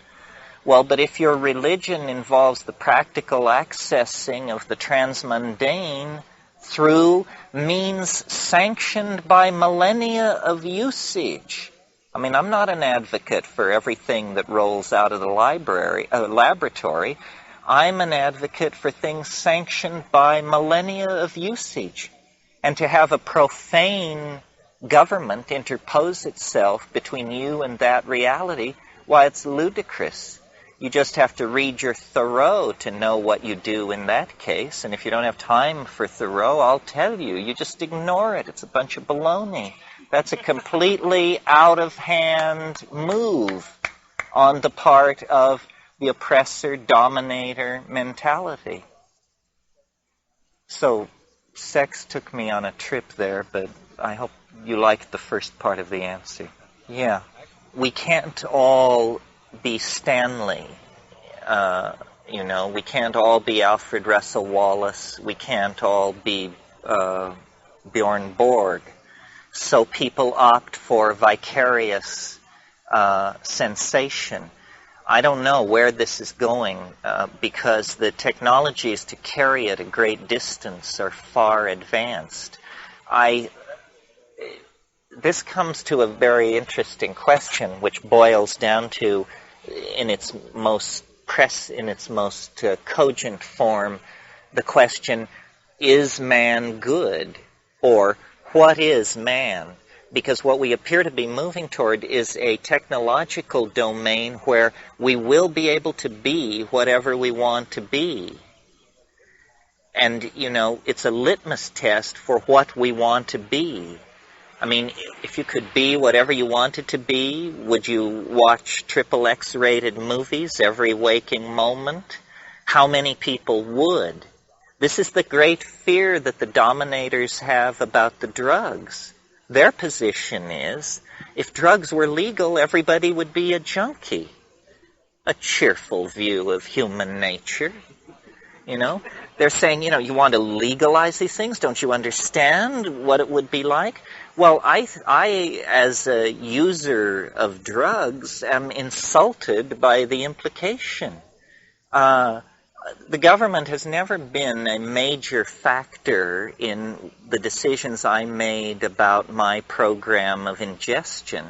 Well, but if your religion involves the practical accessing of the transmundane through means sanctioned by millennia of usage, I mean, I'm not an advocate for everything that rolls out of the laboratory. I'm an advocate for things sanctioned by millennia of usage. And to have a profane government interpose itself between you and that reality, why, it's ludicrous. You just have to read your Thoreau to know what you do in that case. And if you don't have time for Thoreau, I'll tell you. You just ignore it. It's a bunch of baloney. That's a completely out-of-hand move on the part of the oppressor-dominator mentality. So, sex took me on a trip there, but I hope you liked the first part of the answer. Yeah. We can't all be Stanley. You know, we can't all be Alfred Russel Wallace. We can't all be Bjorn Borg. So people opt for vicarious sensation. I don't know where this is going because the technologies to carry it a great distance are far advanced. This comes to a very interesting question, which boils down to, in its most cogent form, the question: is man good, or what is man? Because what we appear to be moving toward is a technological domain where we will be able to be whatever we want to be. And, you know, it's a litmus test for what we want to be. I mean, if you could be whatever you wanted to be, would you watch XXX rated movies every waking moment? How many people would? This is the great fear that the dominators have about the drugs. Their position is, if drugs were legal, everybody would be a junkie. a cheerful view of human nature. You know, they're saying, you want to legalize these things? Don't you understand what it would be like? Well, I as a user of drugs, am insulted by the implication. The government has never been a major factor in the decisions I made about my program of ingestion.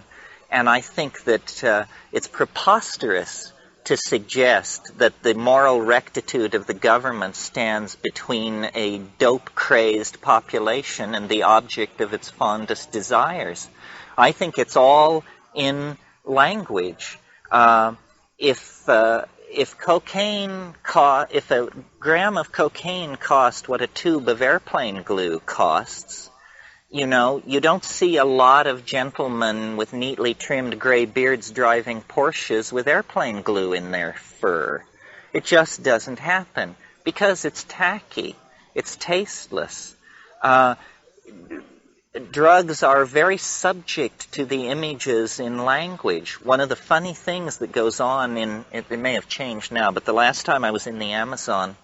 And I think that it's preposterous to suggest that the moral rectitude of the government stands between a dope-crazed population and the object of its fondest desires. I think it's all in language. If a gram of cocaine cost what a tube of airplane glue costs, you don't see a lot of gentlemen with neatly trimmed gray beards driving Porsches with airplane glue in their fur. It just doesn't happen because it's tacky. It's tasteless. Drugs are very subject to the images in language. One of the funny things that goes on it may have changed now, but the last time I was in the Amazon,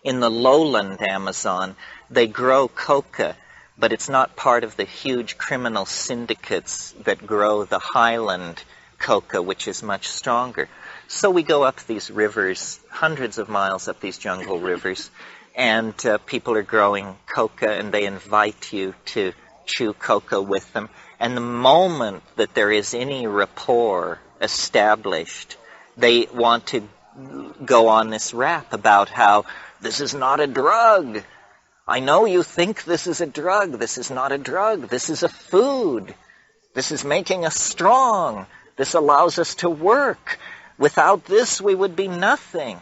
in the lowland Amazon, they grow coca, but it's not part of the huge criminal syndicates that grow the highland coca, which is much stronger. So we go up these rivers, hundreds of miles up these jungle rivers, and people are growing coca, and they invite you to chew coca with them. And the moment that there is any rapport established, they want to go on this rap about how this is not a drug. I know you think this is a drug. This is not a drug. This is a food. This is making us strong. This allows us to work. Without this, we would be nothing.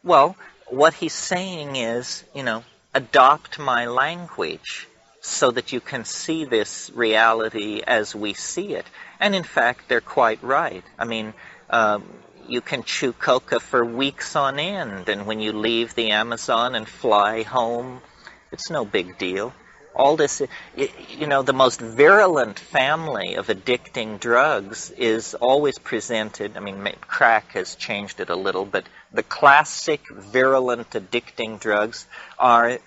Well, what he's saying is, adopt my language so that you can see this reality as we see it. And in fact, they're quite right. I mean, you can chew coca for weeks on end, and when you leave the Amazon and fly home, it's no big deal. All this, the most virulent family of addicting drugs is always presented, crack has changed it a little, but the classic virulent addicting drugs are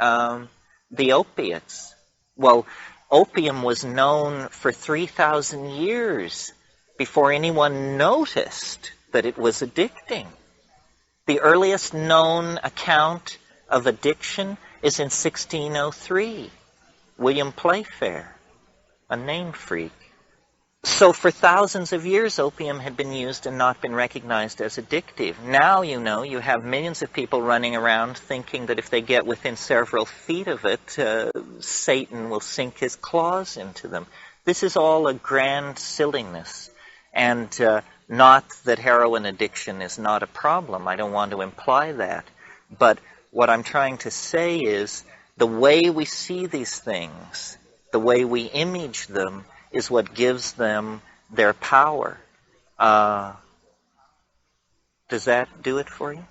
the opiates. Well, opium was known for 3,000 years before anyone noticed that it was addicting. The earliest known account of addiction is in 1603. William Playfair, a name freak. So for thousands of years, opium had been used and not been recognized as addictive. Now, you have millions of people running around thinking that if they get within several feet of it, Satan will sink his claws into them. This is all a grand silliness. And not that heroin addiction is not a problem. I don't want to imply that. But what I'm trying to say is the way we see these things, the way we image them, is what gives them their power. Does that do it for you?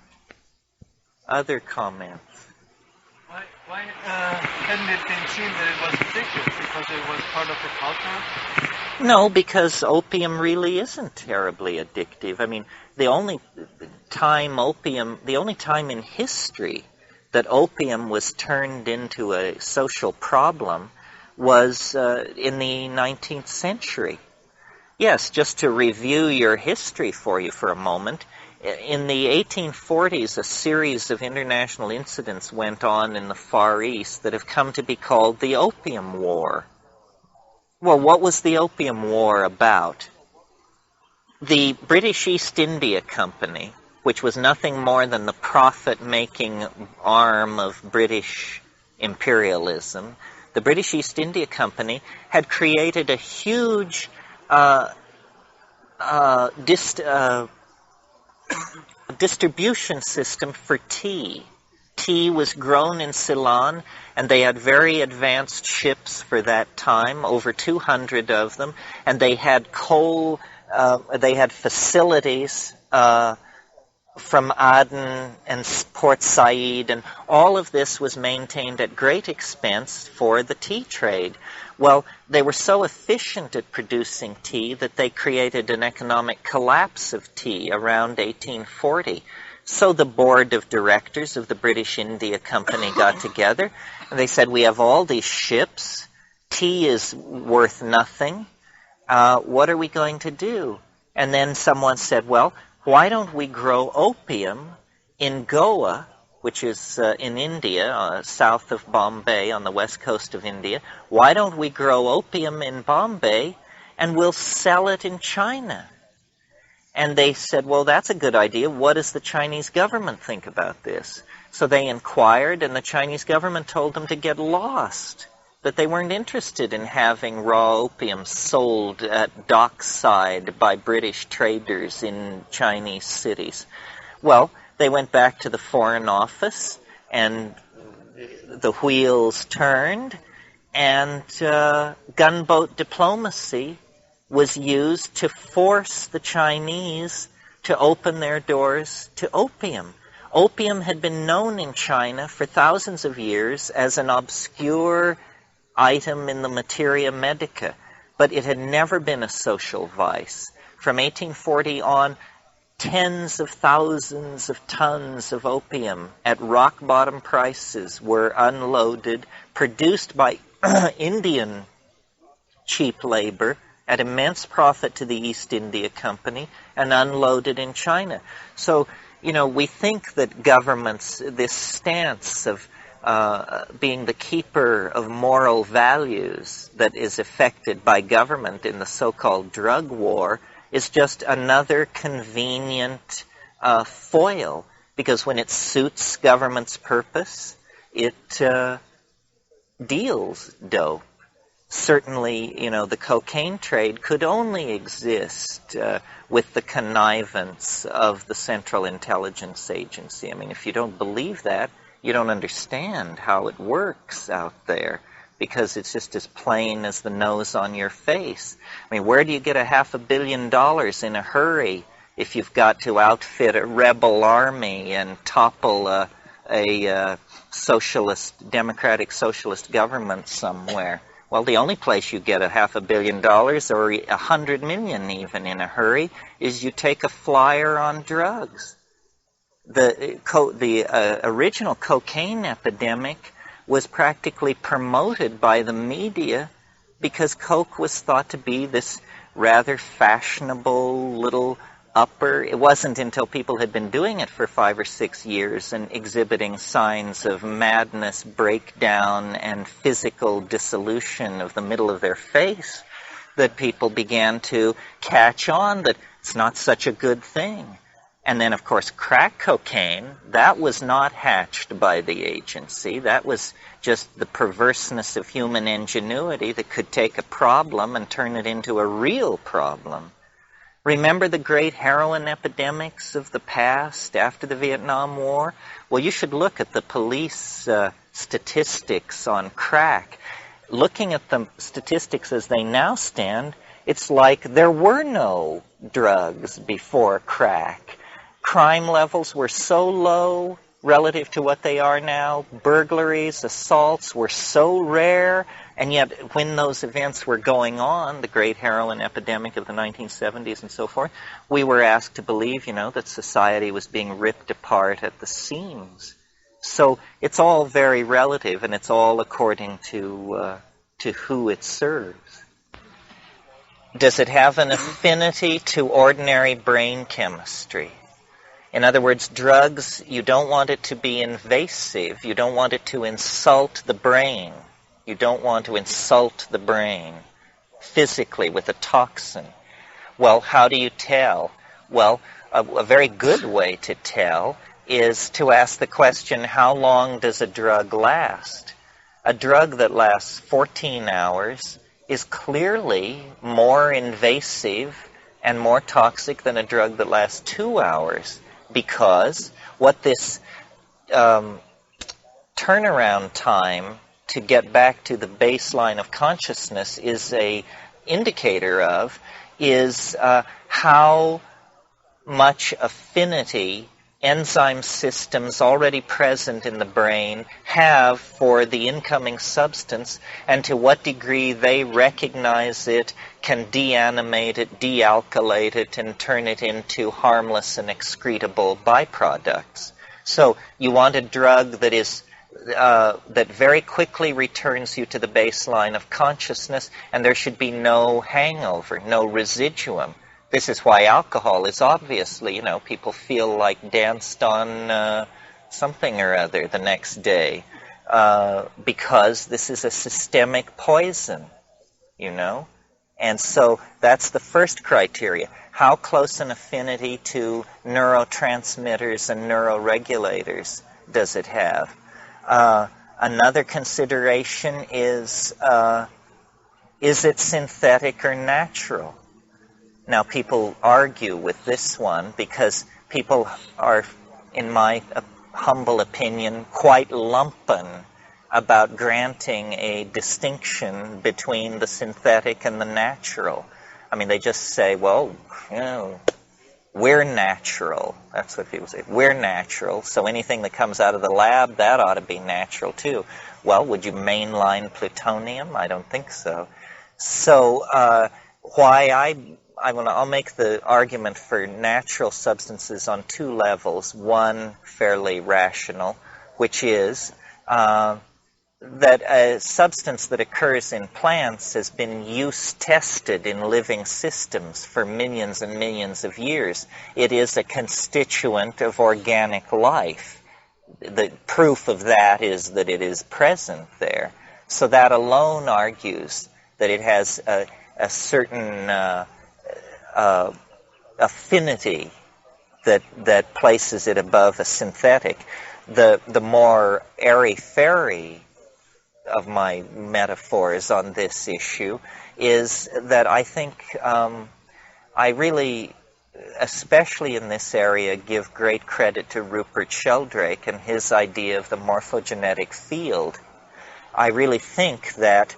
Other comments? Why hadn't it been seen that it was addictive? Because it was part of the culture? No, because opium really isn't terribly addictive. The only time in history that opium was turned into a social problem was in the 19th century. Yes, just to review your history for you for a moment, in the 1840s, a series of international incidents went on in the Far East that have come to be called the Opium War. Well, what was the Opium War about? The British East India Company, which was nothing more than the profit-making arm of British imperialism, the British East India Company had created a huge distribution system for tea. Tea was grown in Ceylon, and they had very advanced ships for that time, over 200 of them, and they had facilities from Aden and Port Said, and all of this was maintained at great expense for the tea trade. Well, they were so efficient at producing tea that they created an economic collapse of tea around 1840. So the board of directors of the British India Company got together, and they said, we have all these ships, tea is worth nothing, what are we going to do? And then someone said, well, why don't we grow opium in Goa, which is in India, south of Bombay, on the west coast of India. Why don't we grow opium in Bombay and we'll sell it in China? And they said, well, that's a good idea. What does the Chinese government think about this? So they inquired, and the Chinese government told them to get lost, that they weren't interested in having raw opium sold at dockside by British traders in Chinese cities. Well, they went back to the Foreign Office, and the wheels turned, and gunboat diplomacy was used to force the Chinese to open their doors to opium. Opium had been known in China for thousands of years as an obscure item in the materia medica, but it had never been a social vice. From 1840 on, tens of thousands of tons of opium at rock-bottom prices were unloaded, produced by Indian cheap labor at immense profit to the East India Company, and unloaded in China. So, we think that governments, this stance of being the keeper of moral values that is affected by government in the so-called drug war, is just another convenient foil, because when it suits government's purpose, it deals dope. Certainly, the cocaine trade could only exist with the connivance of the Central Intelligence Agency. I mean, if you don't believe that, you don't understand how it works out there, because it's just as plain as the nose on your face. I mean, where do you get $500 million in a hurry if you've got to outfit a rebel army and topple a socialist, democratic socialist government somewhere? Well, the only place you get $500 million, or $100 million even in a hurry, is you take a flyer on drugs. The original cocaine epidemic was practically promoted by the media because coke was thought to be this rather fashionable little upper. It wasn't until people had been doing it for 5 or 6 years and exhibiting signs of madness, breakdown, and physical dissolution of the middle of their face that people began to catch on that it's not such a good thing. And then, of course, crack cocaine, that was not hatched by the agency. That was just the perverseness of human ingenuity that could take a problem and turn it into a real problem. Remember the great heroin epidemics of the past after the Vietnam War? Well, you should look at the police statistics on crack. Looking at the statistics as they now stand, it's like there were no drugs before crack. Crime levels were so low relative to what they are now. Burglaries, assaults were so rare. And yet, when those events were going on, the great heroin epidemic of the 1970s and so forth, we were asked to believe, that society was being ripped apart at the seams. So it's all very relative, and it's all according to who it serves. Does it have an affinity to ordinary brain chemistry? In other words, drugs, you don't want it to be invasive. You don't want it to insult the brain. You don't want to insult the brain physically with a toxin. Well, how do you tell? Well, a very good way to tell is to ask the question, how long does a drug last? A drug that lasts 14 hours is clearly more invasive and more toxic than a drug that lasts 2 hours. Because what this turnaround time to get back to the baseline of consciousness is a indicator of is how much affinity enzyme systems already present in the brain have for the incoming substance, and to what degree they recognize it, can deanimate it, dealkylate it, and turn it into harmless and excretable byproducts. So you want a drug that is that very quickly returns you to the baseline of consciousness, and there should be no hangover, no residuum. This is why alcohol is obviously, people feel like danced on something or other the next day, because this is a systemic poison, And so that's the first criteria. How close an affinity to neurotransmitters and neuroregulators does it have? Another consideration is it synthetic or natural? Now, people argue with this one because people are, in my humble opinion, quite lumpen about granting a distinction between the synthetic and the natural. I mean, they just say, well, we're natural. That's what people say. We're natural, so anything that comes out of the lab, that ought to be natural too. Well, would you mainline plutonium? I don't think so. So I'll make the argument for natural substances on two levels. One, fairly rational, which is that a substance that occurs in plants has been use-tested in living systems for millions and millions of years. It is a constituent of organic life. The proof of that is that it is present there. So that alone argues that it has a certain affinity that places it above a synthetic. The more airy-fairy of my metaphors on this issue is that I think I really, especially in this area, give great credit to Rupert Sheldrake and his idea of the morphogenetic field. I really think that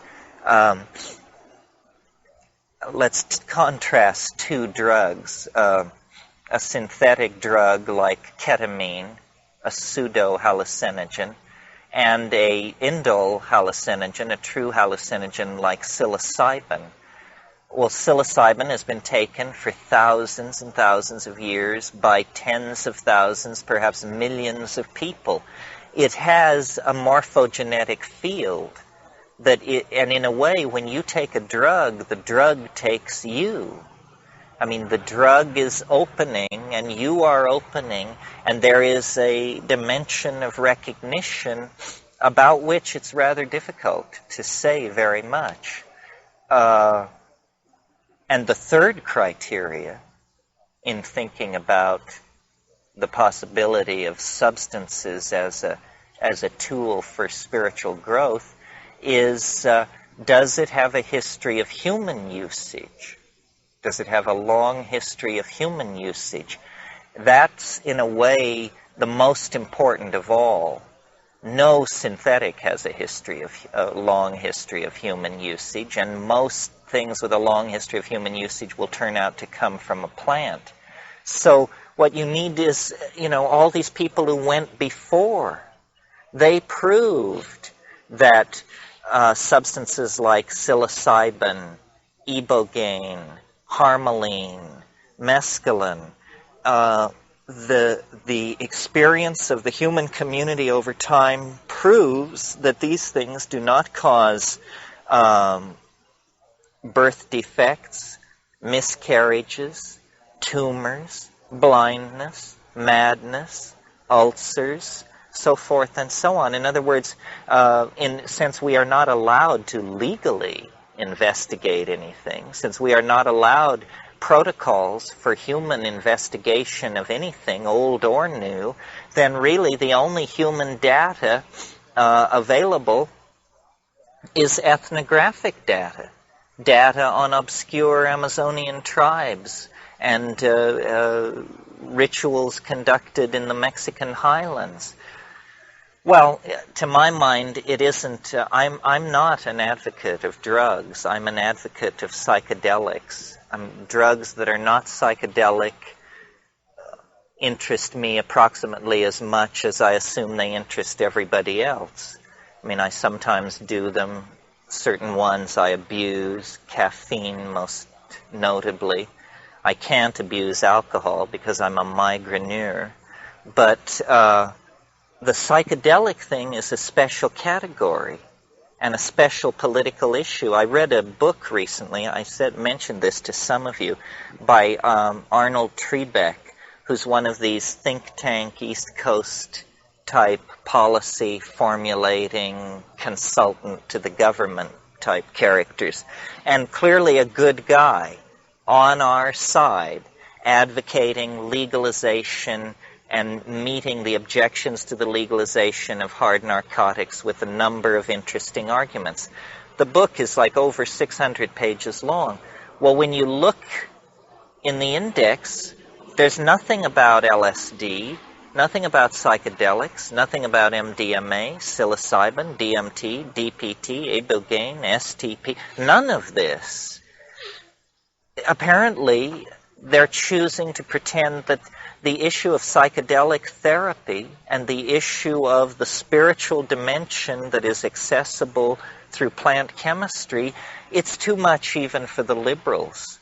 let's contrast two drugs, a synthetic drug like ketamine, a pseudo-hallucinogen, and a indole hallucinogen, a true hallucinogen like psilocybin. Well, psilocybin has been taken for thousands and thousands of years by tens of thousands, perhaps millions of people. It has a morphogenetic field and in a way, when you take a drug, the drug takes you. I mean, the drug is opening, and you are opening, and there is a dimension of recognition about which it's rather difficult to say very much. And the third criteria in thinking about the possibility of substances as a tool for spiritual growth is, does it have a history of human usage? Does it have a long history of human usage? That's, in a way, the most important of all. No synthetic has a long history of human usage, and most things with a long history of human usage will turn out to come from a plant. So what you need is, all these people who went before, they proved that substances like psilocybin, ibogaine, harmaline, mescaline, the experience of the human community over time proves that these things do not cause birth defects, miscarriages, tumors, blindness, madness, ulcers, so forth and so on. In other words, since we are not allowed to legally investigate anything, since we are not allowed protocols for human investigation of anything, old or new, then really the only human data available is ethnographic data, data on obscure Amazonian tribes and rituals conducted in the Mexican highlands. Well, to my mind, it isn't. I'm not an advocate of drugs. I'm an advocate of psychedelics. Drugs that are not psychedelic interest me approximately as much as I assume they interest everybody else. I mean, I sometimes do them. Certain ones I abuse, caffeine most notably. I can't abuse alcohol because I'm a migraineur. But the psychedelic thing is a special category and a special political issue. I read a book recently, mentioned this to some of you, by Arnold Trebeck, who's one of these think tank East Coast type policy formulating consultant to the government type characters, and clearly a good guy on our side, advocating legalization and meeting the objections to the legalization of hard narcotics with a number of interesting arguments. The book is like over 600 pages long. Well, when you look in the index, there's nothing about LSD, nothing about psychedelics, nothing about MDMA, psilocybin, DMT, DPT, ibogaine, STP, none of this. Apparently, they're choosing to pretend that the issue of psychedelic therapy and the issue of the spiritual dimension that is accessible through plant chemistry, it's too much even for the liberals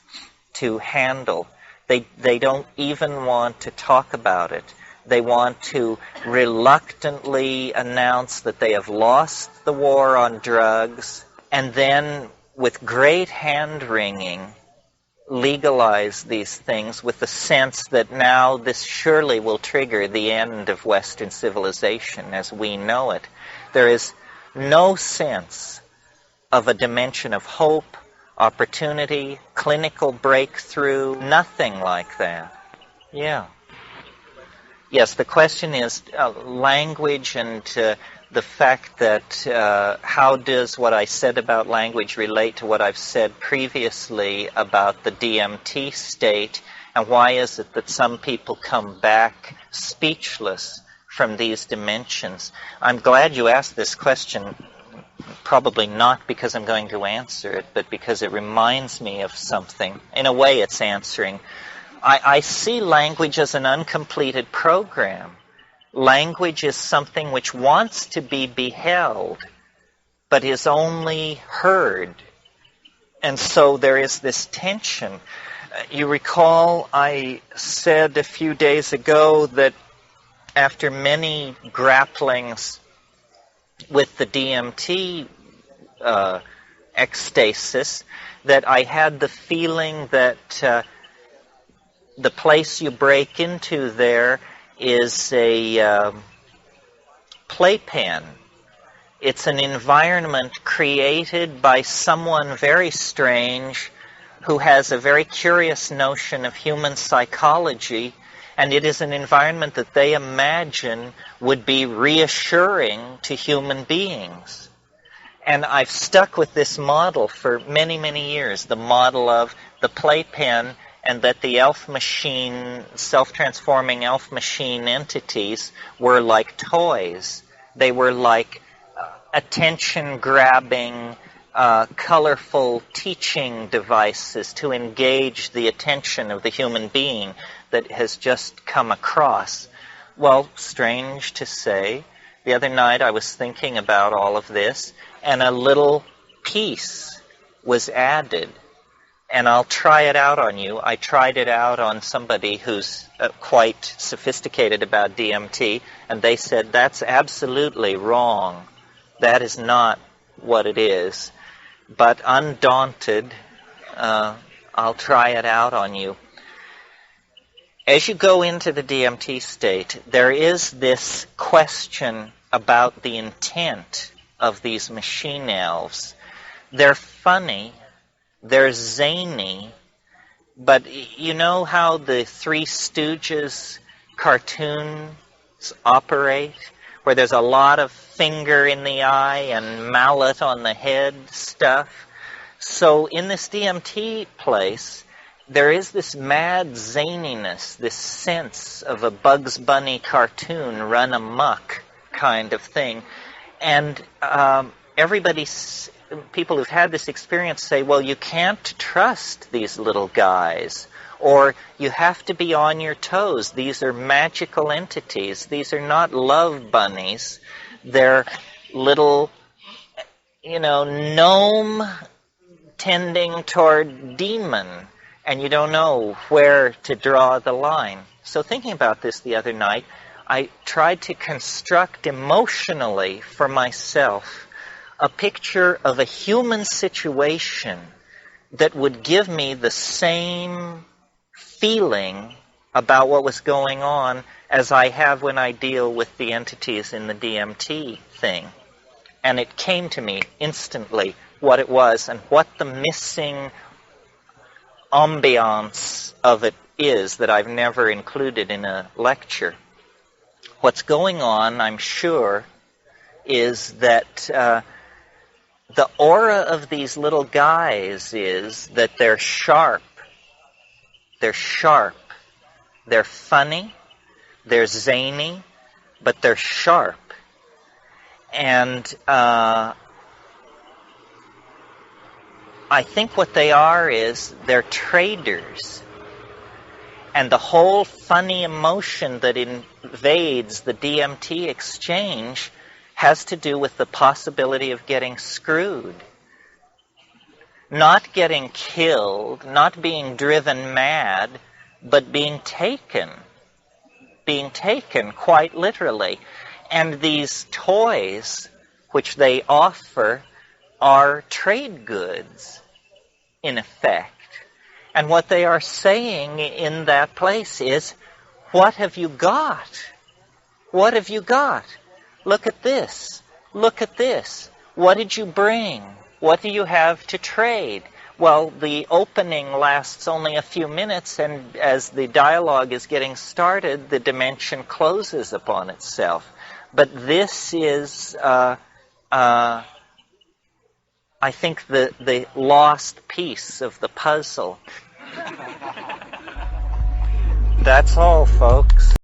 to handle. They don't even want to talk about it. They want to reluctantly announce that they have lost the war on drugs, and then, with great hand-wringing, legalize these things with the sense that now this surely will trigger the end of Western civilization as we know it. There is no sense of a dimension of hope, opportunity, clinical breakthrough, nothing like that. Yeah. Yes, the question is language and the fact that how does what I said about language relate to what I've said previously about the DMT state, and why is it that some people come back speechless from these dimensions? I'm glad you asked this question, probably not because I'm going to answer it, but because it reminds me of something. In a way, it's answering. I see language as an uncompleted program. Language is something which wants to be beheld, but is only heard. And so there is this tension. You recall I said a few days ago that after many grapplings with the DMT ecstasis, that I had the feeling that the place you break into there is a playpen. It's an environment created by someone very strange who has a very curious notion of human psychology, and it is an environment that they imagine would be reassuring to human beings. And I've stuck with this model for many, many years, the model of the playpen, and that the elf machine, self-transforming elf machine entities were like toys. They were like attention-grabbing, colorful teaching devices to engage the attention of the human being that has just come across. Well, strange to say, the other night I was thinking about all of this, and a little piece was added. And I'll try it out on you. I tried it out on somebody who's quite sophisticated about DMT, and they said, that's absolutely wrong. That is not what it is. But undaunted, I'll try it out on you. As you go into the DMT state, there is this question about the intent of these machine elves. They're funny. They're zany, but you know how the Three Stooges cartoons operate, where there's a lot of finger in the eye and mallet on the head stuff? So in this DMT place, there is this mad zaniness, this sense of a Bugs Bunny cartoon run amok kind of thing. And people who've had this experience say, well, you can't trust these little guys, Or you have to be on your toes. These are magical entities. These are not love bunnies. They're little, gnome tending toward demon, and you don't know where to draw the line. So thinking about this the other night, I tried to construct emotionally for myself a picture of a human situation that would give me the same feeling about what was going on as I have when I deal with the entities in the DMT thing. And it came to me instantly what it was and what the missing ambiance of it is that I've never included in a lecture. What's going on, I'm sure, is that the aura of these little guys is that they're sharp. They're sharp. They're funny. They're zany. But they're sharp. And I think what they are is they're traders. And the whole funny emotion that invades the DMT exchange has to do with the possibility of getting screwed. Not getting killed, not being driven mad, but being taken. Being taken, quite literally. And these toys, which they offer, are trade goods, in effect. And what they are saying in that place is, what have you got? What have you got? Look at this. Look at this. What did you bring? What do you have to trade? Well, the opening lasts only a few minutes, and as the dialogue is getting started, the dimension closes upon itself. But this is, I think, the lost piece of the puzzle. That's all, folks.